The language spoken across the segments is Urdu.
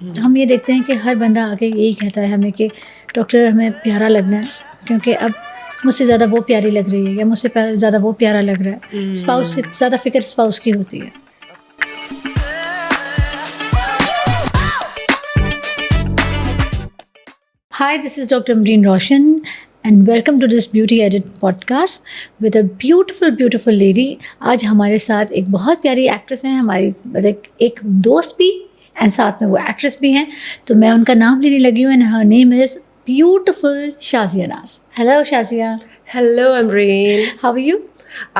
ہم یہ دیکھتے ہیں کہ ہر بندہ آ کے یہی کہتا ہے ہمیں کہ ڈاکٹر ہمیں پیارا لگنا ہے، کیونکہ اب مجھ سے زیادہ وہ پیاری لگ رہی ہے، یا مجھ سے زیادہ وہ پیارا لگ رہا ہے. اسپاؤس سے زیادہ فکر اسپاؤس کی ہوتی ہے. Hi, this is Dr. Amreen Roshan and welcome to this Beauty Edit podcast with a beautiful lady. آج ہمارے ساتھ ایک بہت پیاری ایکٹریس ہیں، ہماری ایک دوست بھی اینڈ ساتھ میں وہ ایکٹریس بھی ہیں، تو میں ان کا نام لینے لگی ہوں. And Hare name is beautiful Shazia Naz. Hello Shazia. Hello, Amreen. How are you?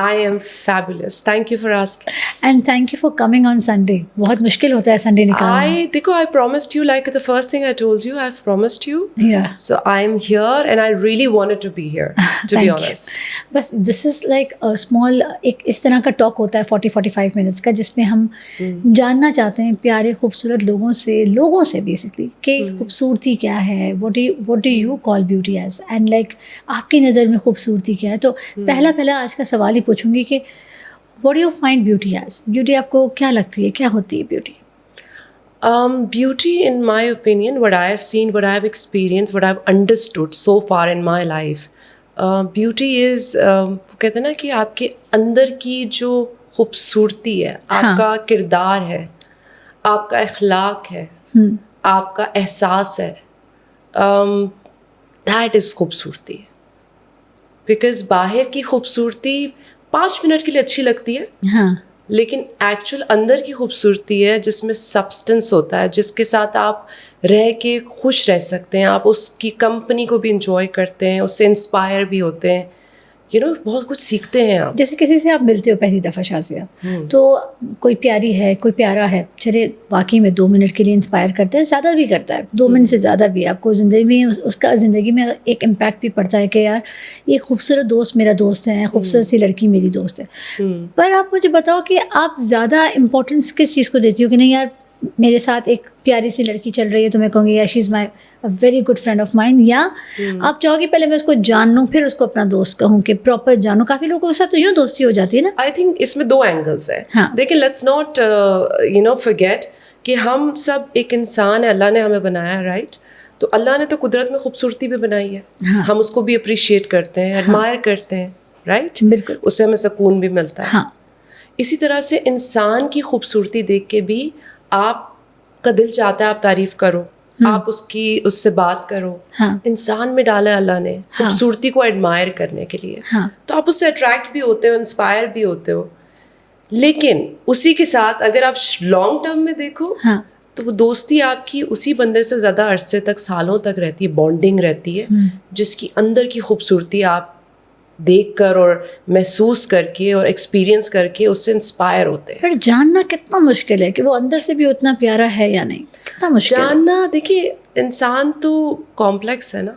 I am fabulous. Thank you for asking. And thank you for coming on Sunday. بہت مشکل ہوتا ہے سنڈے نکالنا. I promised you, like the first thing I told you, I've promised you. Yeah. So I'm here and I really wanted to be here, to be honest. بس this is like a small ایک اس طرح کا ٹاک ہوتا ہے 40-45 منٹس کا، جس میں ہم جاننا چاہتے ہیں پیارے خوبصورت لوگوں سے بیسکلی کہ خوبصورتی کیا ہے. what do you call beauty as, and like آپ کی نظر میں خوبصورتی کیا ہے. تو پہلا آج کا سوال ہی پوچھوں گی کہ what do you find beauty as? Beauty آپ کو کیا لگتی ہے، کیا ہوتی ہے beauty? Beauty, in my opinion, what I have seen, what I have experienced, what I have understood so far in my life, beauty is کہتے ہیں نا کہ آپ کے اندر کی جو خوبصورتی ہے، آپ کا کردار ہے، آپ کا اخلاق ہے، آپ کا احساس ہے، that is خوبصورتی. بیکاز باہر کی خوبصورتی 5 منٹ کے لیے اچھی لگتی ہے، ہاں، لیکن ایکچوئل اندر کی خوبصورتی ہے جس میں سبسٹنس ہوتا ہے، جس کے ساتھ آپ رہ کے خوش رہ سکتے ہیں، آپ اس کی کمپنی کو بھی انجوائے کرتے ہیں، اس سے انسپائر بھی ہوتے ہیں، بہت کچھ سیکھتے ہیں آپ. جیسے کسی سے آپ ملتے ہو پہلی دفعہ شازیہ، تو کوئی پیاری ہے، کوئی پیارا ہے، چلے واقعی میں 2 منٹ کے لیے انسپائر کرتا ہے، زیادہ بھی کرتا ہے، 2 منٹ سے زیادہ بھی آپ کو زندگی میں اس کا زندگی میں ایک امپیکٹ بھی پڑتا ہے کہ یار یہ خوبصورت دوست میرا دوست ہے، خوبصورت سی لڑکی میری دوست ہے. پر آپ مجھے بتاؤ کہ آپ زیادہ امپورٹنس کس چیز کو دیتی ہو کہ نہیں یار میرے ساتھ ایک پیاری سی لڑکی چل رہی ہے تو میں کہوں گی یار she is my very good friend of mine, یا آپ چاہو گی پہلے میں اس کو جان لوں پھر اس کو اپنا دوست کہوں کہ پراپر جانوں؟ کافی لوگوں کے ساتھ تو یوں دوستی ہو جاتی ہے نا. آئی تھنک اس میں 2 اینگلس ہیں. دیکھیں لیٹس ناٹ فرگیٹ کہ ہم سب ایک انسان ہے، اللہ نے ہمیں بنایا ہے، رائٹ؟ تو اللہ نے تو قدرت میں خوبصورتی بھی بنائی ہے، ہم اس کو بھی اپریشیٹ کرتے ہیں، ایڈمائر کرتے ہیں، رائٹ؟ بالکل، اس سے ہمیں سکون بھی ملتا ہے. اسی طرح سے انسان کی خوبصورتی دیکھ کے بھی آپ کا دل چاہتا ہے آپ تعریف کرو، آپ اس سے بات کرو. انسان میں ڈالا ہے اللہ نے خوبصورتی کو ایڈمائر کرنے کے لیے، تو آپ اس سے اٹریکٹ بھی ہوتے ہو، انسپائر بھی ہوتے ہو. لیکن اسی کے ساتھ اگر آپ لانگ ٹرم میں دیکھو تو وہ دوستی آپ کی اسی بندے سے زیادہ عرصے تک، سالوں تک رہتی ہے، بانڈنگ رہتی ہے، جس کی اندر کی خوبصورتی آپ دیکھ کر اور محسوس کر کے اور ایکسپیرئنس کر کے اس سے انسپائر ہوتے ہیں. پھر جاننا کتنا مشکل ہے کہ وہ اندر سے بھی اتنا پیارا ہے یا نہیں، کتنا مشکل جاننا. دیکھیے انسان تو کمپلیکس ہے نا،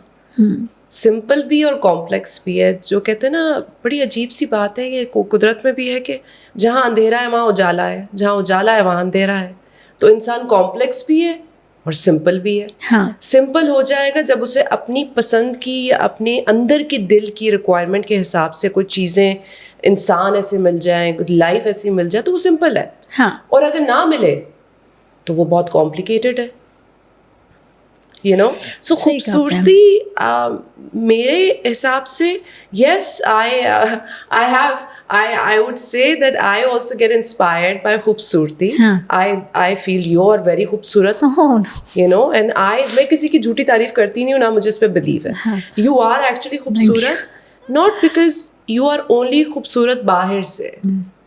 سمپل بھی اور کمپلیکس بھی ہے. جو کہتے ہیں نا بڑی عجیب سی بات ہے کہ قدرت میں بھی ہے کہ جہاں اندھیرا ہے وہاں اجالا ہے، جہاں اجالا ہے وہاں اندھیرا ہے. تو انسان کمپلیکس بھی ہے اور سمپل بھی ہے. سمپل ہو جائے گا جب اسے اپنی پسند کی یا اپنے اندر کی دل کی ریکوائرمنٹ کے حساب سے کوئی چیزیں، انسان ایسے مل جائیں، لائف ایسی مل جائے تو وہ سمپل ہے. اور اگر نہ ملے تو وہ بہت کمپلیکیٹڈ ہے. سو خوبصورتی میرے حساب سے یس I would say that I also get inspired by خوبصورتی. I feel you are very خوبصورت, and میں کسی کی جھوٹی تعریف کرتی نہیں ہوں، نہ مجھے اس پہ بلیو ہے. You are actually خوبصورت, not because you are only خوبصورت باہر سے،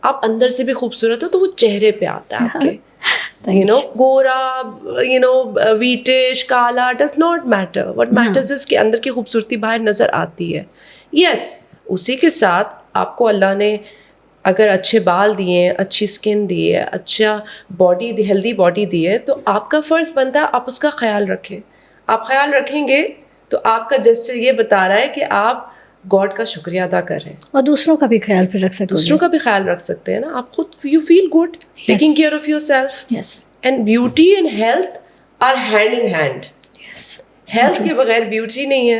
آپ اندر سے بھی خوبصورت ہو، تو وہ چہرے پہ آتا ہے آپ کے. گورا، ویٹش، کالا does not matter. What matters is کہ اندر کی خوبصورتی باہر نظر آتی ہے. یس، اسی کے ساتھ آپ کو اللہ نے اگر اچھے بال دیے ہیں، اچھی اسکن دی ہے، اچھا باڈی، ہیلدی باڈی دی ہے، تو آپ کا فرض بنتا ہے آپ اس کا خیال رکھیں. آپ خیال رکھیں گے تو آپ کا جسچر یہ بتا رہا ہے کہ آپ گاڈ کا شکریہ ادا کر رہے ہیں، اور دوسروں کا بھی خیال پھر رکھ سکتے ہیں. دوسروں کا بھی خیال رکھ سکتے ہیں نا آپ خود. You feel good taking care of yourself. And beauty and health are hand in hand. Health کے بغیر بیوٹی نہیں ہے،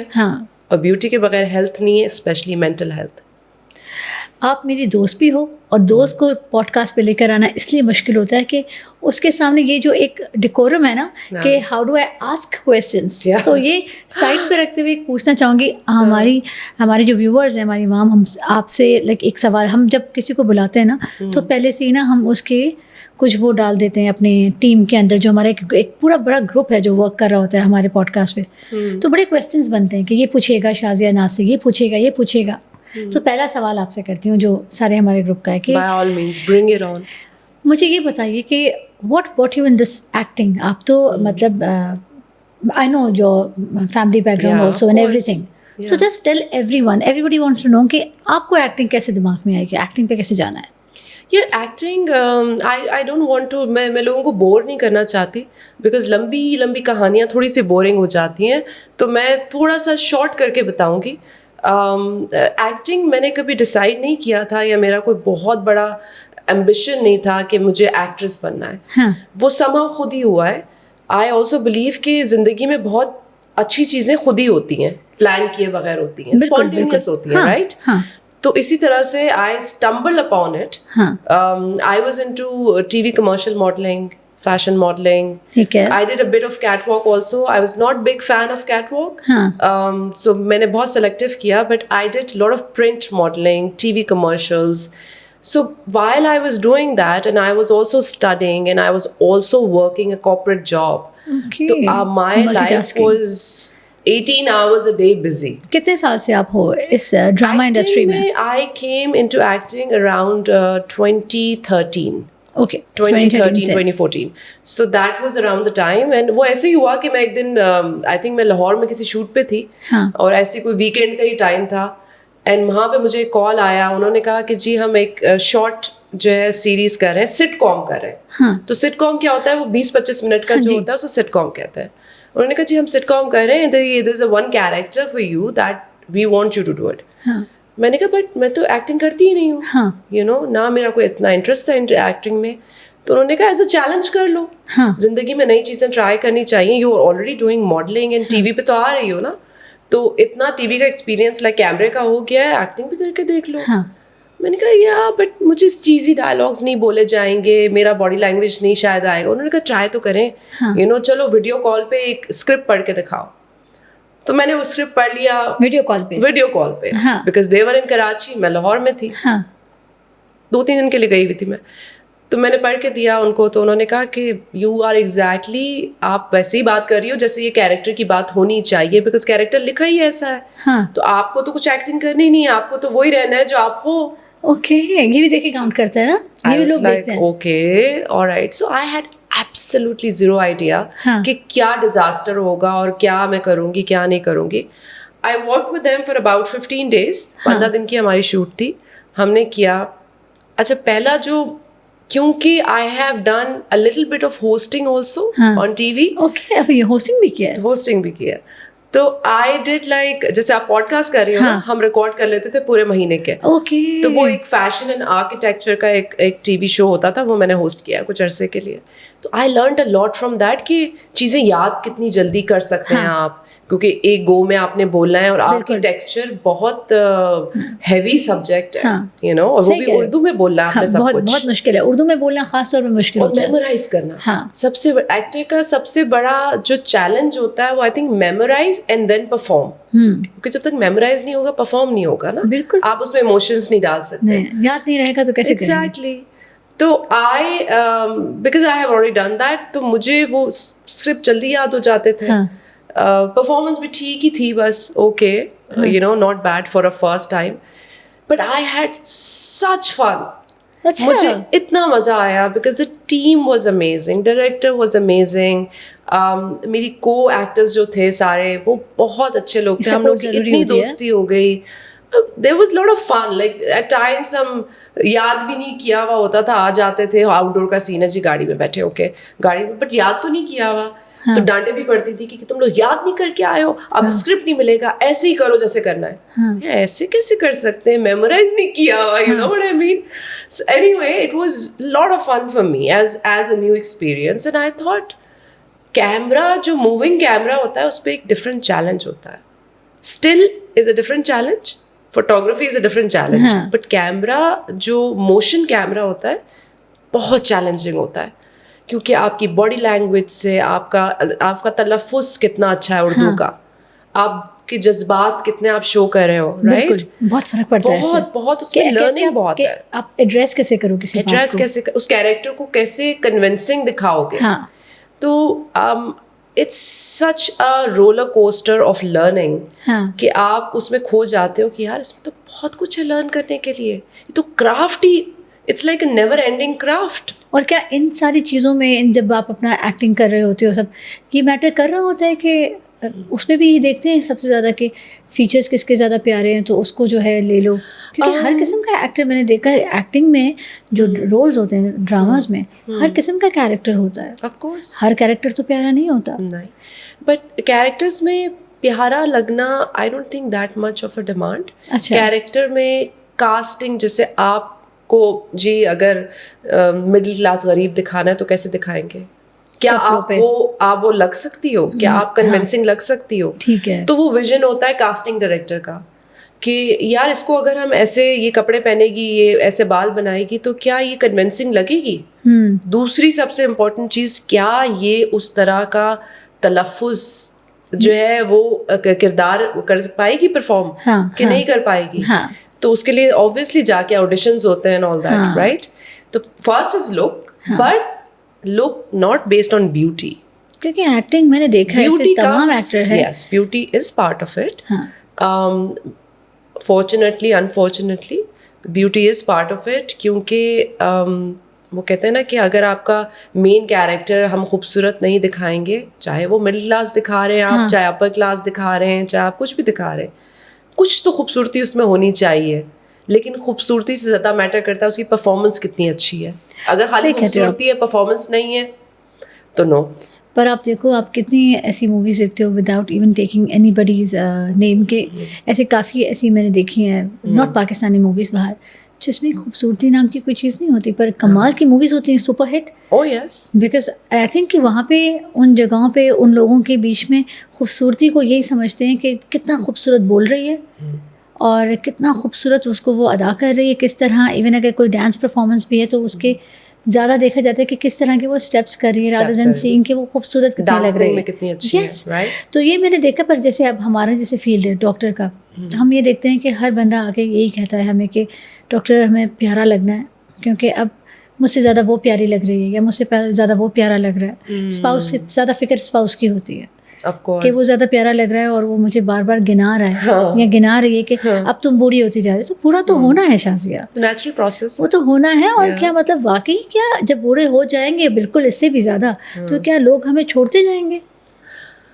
اور بیوٹی کے بغیر ہیلتھ نہیں ہے، اسپیشلی مینٹل ہیلتھ. آپ میری دوست بھی ہو, اور دوست کو پوڈ کاسٹ پہ لے کر آنا اس لیے مشکل ہوتا ہے کہ اس کے سامنے یہ جو ایک ڈیکورم ہے نا کہ how do I ask questions, تو یہ سائڈ پہ رکھتے ہوئے پوچھنا چاہوں گی ہمارے جو ویورز ہیں, ہماری مام, ہم آپ سے لائک ایک سوال, ہم جب کسی کو بلاتے ہیں نا تو پہلے سے ہی نا ہم اس کے کچھ وہ ڈال دیتے ہیں اپنے ٹیم کے اندر, جو ہمارا ایک پورا بڑا گروپ ہے جو ورک کر رہا ہوتا ہے ہمارے پوڈ کاسٹ پہ, تو بڑے کویسچنس بنتے ہیں کہ یہ پوچھے گا شازیہ ناز سے, یہ پوچھے گا, یہ پوچھے گا. تو پہلا سوال آپ سے کرتی ہوں جو سارے ہمارے گروپ کا ہے کہ by all means bring it on. مجھے یہ بتائیے کہ what brought you in this acting. آپ تو مطلب I know your family background also and everything. So just tell everybody wants to know کہ آپ کو ایکٹنگ کیسے دماغ میں آئی, کہ ایکٹنگ پہ کیسے جانا ہے. یار acting I don't want to, میں لوگوں کو بور نہیں کرنا چاہتی, بیکاز لمبی کہانیاں تھوڑی سی بورنگ ہو جاتی ہیں, تو میں تھوڑا سا شارٹ کر کے بتاؤں گی. ایکٹنگ میں نے کبھی ڈیسائڈ نہیں کیا تھا, یا میرا کوئی بہت بڑا ایمبیشن نہیں تھا کہ مجھے ایکٹریس بننا ہے, وہ سما خود ہی ہوا ہے. آئی آلسو بلیو کہ زندگی میں بہت اچھی چیزیں خود ہی ہوتی ہیں, پلان کیے بغیر ہوتی ہیں, اسپونٹینیس ہوتی ہیں, رائٹ. تو اسی طرح سے I stumble upon it. I was into T V commercial modelling, fashion modeling. I did a bit of catwalk also. I was not big fan of catwalk. So میں نے بہت selective کیا, but I did a lot of print modeling, TV commercials. So while I was doing that, and I was also studying, and I was also working a corporate job. Okay. So my life was 18 hours a day busy. کتنے سال سے آپ ہو اس ڈرامہ انڈسٹری میں؟ I came into acting around 2013. Okay, 2013, 2014. So that was around the time. And وہ ایسے ہی ہوا کہ میں ایک دن آئی تھنک میں لاہور میں کسی شوٹ پہ تھی, اور ایسے کوئی ویکینڈ کا ہی ٹائم تھا, اینڈ وہاں پہ مجھے ایک کال آیا. انہوں نے کہا کہ جی ہم ایک شارٹ جو ہے سیریز کر رہے ہیں, سٹ کام کر رہے ہیں. تو سٹ کام کیا ہوتا ہے, وہ 20-25 منٹ کا جو ہوتا ہے اسے سٹ کام کہتے ہیں. انہوں نے کہا جی ہم سٹ کام کر رہے ہیں, there is a one character for you that we want you to do it. میں نے کہا بٹ میں تو ایکٹنگ کرتی ہی نہیں ہوں, یو نو, نہ میرا کوئی اتنا انٹرسٹ ہے ایکٹنگ میں. تو انہوں نے کہا ایز اے چیلنج کر لو, زندگی میں نئی چیزیں ٹرائی کرنی چاہیے. You are already doing modelling and T V پہ تو آ رہی ہو نا, تو اتنا ٹی وی کا ایکسپیرینس لائک کیمرے کا ہو گیا ہے, ایکٹنگ بھی کر کے دیکھ لو. میں نے کہا یا بٹ مجھے چیزی ڈائلاگس نہیں بولے جائیں گے, میرا باڈی لینگویج نہیں شاید آئے گا. انہوں نے کہا ٹرائی تو کریں, یو نو, چلو ویڈیو کال پہ ایک اسکرپٹ پڑھ کے دکھاؤ. تو میں نے وہ اسکرپٹ پڑھ لیا ویڈیو کال پہ, بیکاز دے ور ان کراچی, میں لاہور میں تھی, 2-3 دن کے لیے گئی ہوئی تھی میں. تو میں نے پڑھ کے دیا ان کو, تو انہوں نے کہا کہ یو آر ایگزیکٹلی, آپ ویسے ہی بات کر رہی ہو جیسے یہ کیریکٹر کی بات ہونی چاہیے, بیکاز کیریکٹر لکھا ہی ایسا ہے, تو آپ کو تو کچھ ایکٹنگ کرنی ہی نہیں ہے, آپ کو تو وہی رہنا ہے جو آپ ہو. اوکے, یہ بھی دیکھے کاؤنٹ کرتا ہے نا, یہ بھی لوگ دیکھتے ہیں. Okay, all right. So I had absolutely zero idea کہ کیا ڈیزاسٹر ہوگا اور کیا میں کروں گی کیا نہیں کروں گی. I work with them for about 15 days, 15 دن کی ہماری شوٹ تھی. ہم نے کیا, اچھا پہلا جو, کیونکہ I have done a little bit of hosting also on T V. Okay, اب یہ ہوسٹنگ بھی کیا. تو آئی ڈڈ لائک, جیسے آپ پوڈ کاسٹ کر رہی ہو, ہم ریکارڈ کر لیتے تھے پورے مہینے کے. تو وہ ایک فیشن اینڈ آرکیٹیکچر کا ایک ٹی وی شو ہوتا تھا, وہ میں نے ہوسٹ کیا کچھ عرصے کے لیے. تو I learned a lot from that کہ چیزیں یاد کتنی جلدی کر سکتے ہیں آپ, کیونکہ ایک گو میں آپ نے بولنا ہے, اور آرکیٹیکچر بہت ہیوی سبجیکٹ ہے, یو نو, اور وہ بھی اردو میں بولنا ہے آپ نے, سب کچھ بہت مشکل ہے اردو میں بولنا, خاص طور پہ مشکل ہوتا ہے. میمورائز کرنا سب سے ایکٹر کا سب سے بڑا جو چیلنج ہوتا ہے, وہ I think memorise and then perform, کیونکہ جب تک میمورائز نہیں ہوگا پرفارم نہیں ہوگا نا. بالکل, آپ اس میں ایموشنز نہیں ڈال سکتے, یاد نہیں رہے گا تو کیسے. ایگزیکٹلی. تو آئی because I have already done that, تو مجھے وہ اسکرپٹ جلدی یاد ہو جاتے تھے. پرفارمنس بھی ٹھیک ہی تھی, بس okay, you know, not bad for a first time, but I had such fun. مجھے اتنا مزہ آیا because the team was amazing, director was amazing, میری کو ایکٹرز جو تھے سارے وہ بہت اچھے لوگ تھے, ہم لوگ کی اتنی دوستی ہو گئی. There was a lot of fun, like at times ہم یاد بھی نہیں کیا ہوا ہوتا تھا, آ جاتے تھے, آؤٹ ڈور کا سین ہے جی, گاڑی میں بیٹھے, اوکے گاڑی میں, بٹ یاد تو نہیں کیا ہوا. تو ڈانٹے بھی پڑتی تھی کہ تم لوگ یاد نہیں کر کے آئے ہو, اب اسکرپٹ نہیں ملے گا, ایسے ہی کرو جیسے کرنا ہے. ایسے کیسے کر سکتے ہیں, میمورائز نہیں کیا ہوا, you know what I mean. So anyway, it was a lot of fun for me as a new experience, and I thought camera جو موونگ کیمرہ ہوتا ہے اس پہ ایک ڈفرینٹ چیلنج ہوتا ہے, still is a different challenge photography is a different challenge, but camera جو motion camera ہوتا ہے بہت چیلنجنگ ہوتا ہے, کیونکہ آپ کی باڈی لینگویج سے آپ کا تلفظ کتنا اچھا ہے اردو کا, آپ کے جذبات کتنے آپ شو کر رہے ہو, رائٹ, بہت فرق پڑتا ہے, بہت بہت اس میں لرننگ بہت ہے. آپ ایڈریس کیسے کرو کسی بات کو, ایڈریس کیسے, اس کیریکٹر کو کیسے کنونسنگ دکھاؤ گے. تو it's such a roller coaster of learning کہ آپ اس میں کھو جاتے ہو کہ یار اس میں تو بہت کچھ ہے لرن کرنے کے لیے, یہ تو کرافٹ ہی, it's like a never ending craft. اور کیا ان ساری چیزوں میں جب آپ اپنا ایکٹنگ کر رہے ہوتے ہو سب یہ میٹر کر رہا ہوتا ہے کہ اس میں بھی دیکھتے ہیں سب سے زیادہ کہ فیچرز کس کے زیادہ پیارے ہیں تو اس کو جو ہے لے لو, کیونکہ ہر قسم کا ایکٹر میں نے دیکھا ہے ایکٹنگ میں جو رولز ہوتے ہیں ڈراماز میں ہر قسم کا کیریکٹر ہوتا ہے. آف کورس ہر کیریکٹر تو پیارا نہیں ہوتا, نہیں, بٹ کیریکٹرز میں پیارا لگنا I don't think that much of a demand. Character میں کاسٹنگ, جیسے آپ کو جی اگر مڈل کلاس غریب دکھانا ہے تو کیسے دکھائیں گے, کیا آپ وہ لگ سکتی ہو, کیا آپ کنونسنگ لگ سکتی ہو, ٹھیک ہے. تو وہ ویژن ہوتا ہے کاسٹنگ ڈائریکٹر کا کہ یار اس کو اگر ہم ایسے یہ کپڑے پہنے گی, یہ ایسے بال بنائے گی تو کیا یہ کنونسنگ لگے گی. دوسری سب سے امپورٹنٹ چیز, کیا یہ اس طرح کا تلفظ جو ہے وہ کردار کر پائے گی پرفارم کہ نہیں کر پائے گی. تو اس کے لیے obviously جا کے آڈیشنز ہوتے ہیں and all that, right. تو first is look, but look not based on beauty. کیونکہ ایکٹنگ میں نے دیکھا ہے ایسے تمام ایکٹر ہے. Yes, beauty is part of it. Fortunately, unfortunately, beauty is part of it. کیونکہ وہ کہتے ہیں نا کہ اگر آپ کا مین کیریکٹر ہم خوبصورت نہیں دکھائیں گے, چاہے وہ مڈل کلاس دکھا رہے ہیں آپ, چاہے اپر کلاس دکھا رہے ہیں, چاہے آپ کچھ بھی دکھا رہے ہیں, کچھ تو خوبصورتی اس میں ہونی چاہیے. لیکن خوبصورتی سے زیادہ میٹر کرتا ہے اس کی پرفارمنس کتنی اچھی ہے. اگر خالی خوبصورتی ہے پرفارمنس نہیں ہے تو نو. پر آپ دیکھو آپ کتنی ایسی موویز دیکھتے ہو without even taking anybody's name کے, ایسے کافی ایسی میں نے دیکھی ہیں ناٹ پاکستانی موویز باہر جس میں خوبصورتی نام کی کوئی چیز نہیں ہوتی, پر کمال کی موویز ہوتی ہیں, super hit. Oh yes. Because I think کہ وہاں پہ ان جگہوں پہ ان لوگوں کے بیچ میں خوبصورتی کو یہی سمجھتے ہیں کہ کتنا خوبصورت بول رہی ہے اور کتنا خوبصورت اس کو وہ ادا کر رہی ہے, کس طرح. ایون اگر کوئی ڈانس پرفارمنس بھی ہے تو اس کے زیادہ دیکھا جاتا ہے کہ کس طرح کے وہ اسٹیپس کر رہی ہے رادر دین سینگ کہ وہ خوبصورت کتنی لگ رہی ہے. یس, تو یہ میں نے دیکھا. پر جیسے اب ہمارا جیسے فیلڈ ہے ڈاکٹر کا, ہم یہ دیکھتے ہیں کہ ہر بندہ آ کے یہی کہتا ہے ہمیں کہ ڈاکٹر ہمیں پیارا لگنا ہے, کیونکہ اب مجھ سے زیادہ وہ پیاری لگ رہی ہے یا مجھ سے زیادہ وہ پیارا لگ رہا ہے. اسپاؤس سے زیادہ فکر اسپاؤس کی ہوتی ہے کہ وہ زیادہ پیارا لگ رہا ہے اور وہ مجھے بار بار گنا رہا ہے یا گنا رہی ہے کہ اب تم بوڑھی ہوتی جا رہی. تو بوڑھا تو ہونا ہے شازیہ, نیچرل پروسیس, وہ تو ہونا ہے. اور کیا مطلب واقعی کیا جب بوڑھے ہو جائیں گے بالکل اس سے بھی زیادہ, تو کیا لوگ ہمیں چھوڑتے جائیں گے؟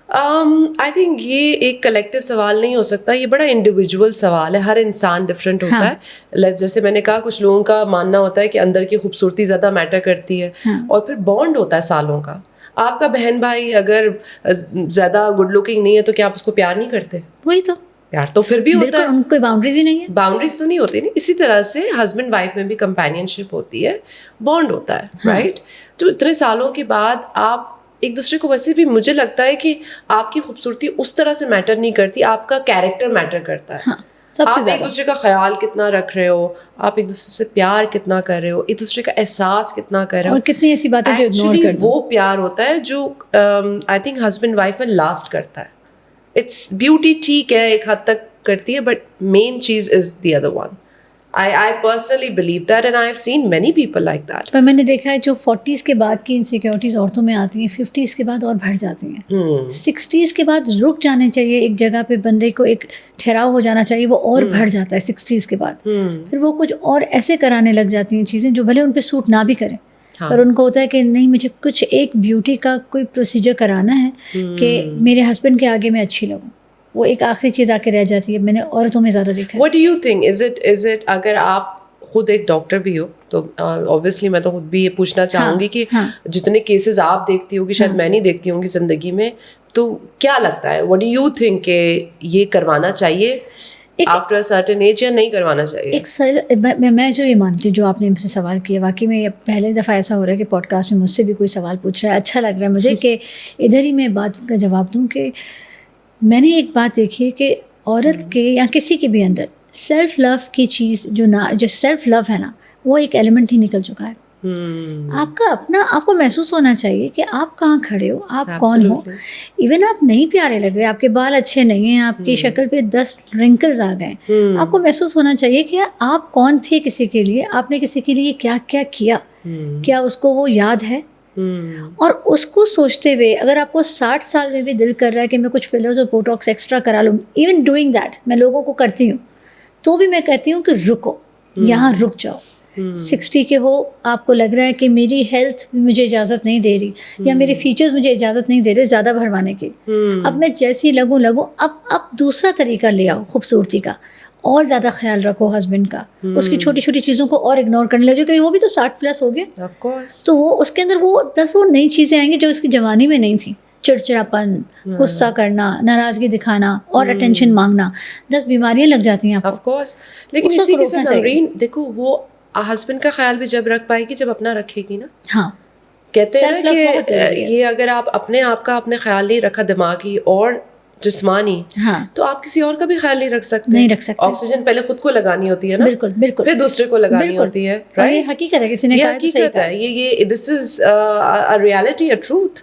آئی تھنک یہ ایک کلیکٹیو سوال نہیں ہو سکتا, یہ بڑا انڈیویجول سوال ہے. ہر انسان ڈفرینٹ ہوتا ہے. جیسے میں نے کہا کچھ لوگوں کا ماننا ہوتا ہے کہ اندر کی خوبصورتی زیادہ میٹر کرتی ہے, اور پھر بانڈ ہوتا ہے سالوں کا. آپ کا بہن بھائی اگر زیادہ گڈ لکنگ نہیں ہے تو کیا آپ اس کو پیار نہیں کرتے؟ وہی تو پیار تو پھر بھی ہوتا ہے, ان کوئی باؤنڈریز ہی نہیں ہے. باؤنڈریز تو نہیں ہوتی نا. اسی طرح سے ہسبینڈ وائف میں بھی کمپینین شپ ہوتی ہے, بانڈ ہوتا ہے, رائٹ. تو اتنے سالوں کے بعد آپ ایک دوسرے کو, ویسے بھی مجھے لگتا ہے کہ آپ کی خوبصورتی اس طرح سے میٹر نہیں کرتی, آپ کا کیریکٹر میٹر کرتا ہے. آپ ایک دوسرے کا خیال کتنا رکھ رہے ہو, آپ ایک دوسرے سے پیار کتنا کر رہے ہو, ایک دوسرے کا احساس کتنا کر رہے ہو, اور کتنی ایسی باتیں جو اگنور کر دو. وہ پیار ہوتا ہے جو آئی تھنک ہسبینڈ وائف میں لاسٹ کرتا ہے. اٹس بیوٹی ٹھیک ہے ایک حد تک کرتی ہے, بٹ مین چیز is the other one. I personally believe that and I have seen many people like that. پر میں نے دیکھا ہے جو 40s کے بعد کی انسیکیورٹیز عورتوں میں آتی ہیں 50s کے بعد اور بڑھ جاتی ہیں. 60s کے بعد رک جانے چاہیے ایک جگہ پہ, بندے کو ایک ٹھہراؤ ہو جانا چاہیے, وہ اور بڑھ جاتا ہے 60s کے بعد. پھر وہ کچھ اور ایسے کرانے لگ جاتی ہیں چیزیں جو بھلے ان پہ سوٹ نہ بھی کریں, پر ان کو ہوتا ہے کہ نہیں مجھے کچھ ایک بیوٹی کا کوئی پروسیجر کرانا ہے کہ میرے ہسبینڈ کے آگے میں اچھی لگوں. وہ ایک آخری چیز آ کے رہ جاتی ہے. میں نے عورتوں میں زیادہ دیکھا ہے. What do you think? Is it اگر آپ خود ایک ڈاکٹر بھی ہو تو obviously میں تو خود بھی یہ پوچھنا چاہوں گی کہ جتنے کیسز آپ دیکھتی ہوگی شاید میں نہیں دیکھتی ہوں گی زندگی میں, تو کیا لگتا ہے what do you think کہ یہ کروانا چاہیے after a certain age یا نہیں کروانا چاہیے؟ میں جو یہ مانتی ہوں جو آپ نے مجھ سے سوال کیا, واقعی میں پہلے دفعہ ایسا ہو رہا ہے کہ پوڈ کاسٹ میں مجھ سے بھی کوئی سوال پوچھ رہا ہے. اچھا لگ رہا ہے مجھے کہ ادھر ہی میں بات کا جواب دوں کہ میں نے ایک بات دیکھی ہے کہ عورت کے یا کسی کے بھی اندر سیلف لو کی چیز جو سیلف لو ہے نا وہ ایک ایلیمنٹ ہی نکل چکا ہے. آپ کا اپنا آپ کو محسوس ہونا چاہیے کہ آپ کہاں کھڑے ہو, آپ کون ہو. ایون آپ نہیں پیارے لگ رہے, آپ کے بال اچھے نہیں ہیں, آپ کی شکل پہ 10 رنکلز آ گئے, آپ کو محسوس ہونا چاہیے کہ آپ کون تھے کسی کے لیے, آپ نے کسی کے لیے کیا کیا کیا, کیا اس کو وہ یاد ہے. اور اس کو سوچتے ہوئے اگر آپ کو 60 سال میں بھی دل کر رہا ہے کہ میں کچھ فلرز اور بوٹاکس ایکسٹرا کرا لوں, ایون ڈوئنگ دیٹ میں لوگوں کو کرتی ہوں, تو بھی میں کہتی ہوں کہ رکو, یہاں رک جاؤ. 60 کے ہو, آپ کو لگ رہا ہے کہ میری ہیلتھ مجھے اجازت نہیں دے رہی یا میرے فیچرز مجھے اجازت نہیں دے رہے زیادہ بھروانے کی, اب میں جیسی لگوں اب دوسرا طریقہ لے آؤ خوبصورتی کا, اور زیادہ خیال رکھو ہسبینڈ کا, اس کی چھوٹی چھوٹی چیزوں کو اور اگنور کرنے لگے, کیونکہ وہ بھی تو 60+ ہو گیا, تو وہ اس کے اندر وہ 10 نئی چیزیں آئیں گی جو اس کی جوانی میں نہیں تھیں. چڑچڑاپن, غصہ کرنا, ناراضگی دکھانا اور اٹینشن مانگنا, 10 بیماریاں لگ جاتی ہیں آپ کو. لیکن اسی کے ساتھ نمرین دیکھو, وہ ہسبینڈ کا خیال بھی جب رکھ پائے گی جب اپنا رکھے گی نا. ہاں, کہتے ہیں نا کہ یہ اگر آپ اپنے آپ کا اپنے خیال نہیں رکھا دماغی اور جسمانی, تو آپ کسی اور کا بھی خیال نہیں رکھ سکتے. آکسیجن پہلے خود کو لگانی ہوتی ہے نا, بالکل بالکل, پھر دوسرے کو لگانی ہوتی ہے. یہ حقیقت ہے, کسی نے کہا تو صحیح کہا, یہ دس از ا ریالٹی, ا ٹروتھ.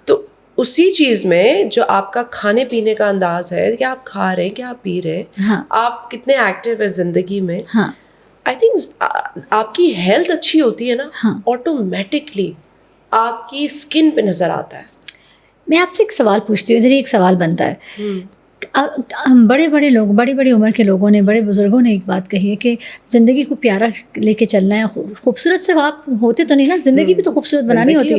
تو اسی چیز میں جو آپ کا کھانے پینے کا انداز ہے, کہ آپ کھا رہے ہیں, کہ آپ پی رہے ہیں, آپ کتنے ایکٹیو ہیں زندگی میں, آئی تھنک آپ کی ہیلتھ اچھی ہوتی ہے نا, آٹومیٹکلی آپ کی اسکن پہ نظر آتا ہے. میں آپ سے ایک سوال پوچھتی ہوں, ادھر ایک سوال بنتا ہے. ہم بڑے لوگ, بڑی عمر کے لوگوں نے, بڑے بزرگوں نے ایک بات کہی ہے کہ زندگی کو پیارا لے کے چلنا ہے. خوبصورت سے آپ ہوتے تو نہیں نا, زندگی بھی تو خوبصورت بنانی ہوتی ہے.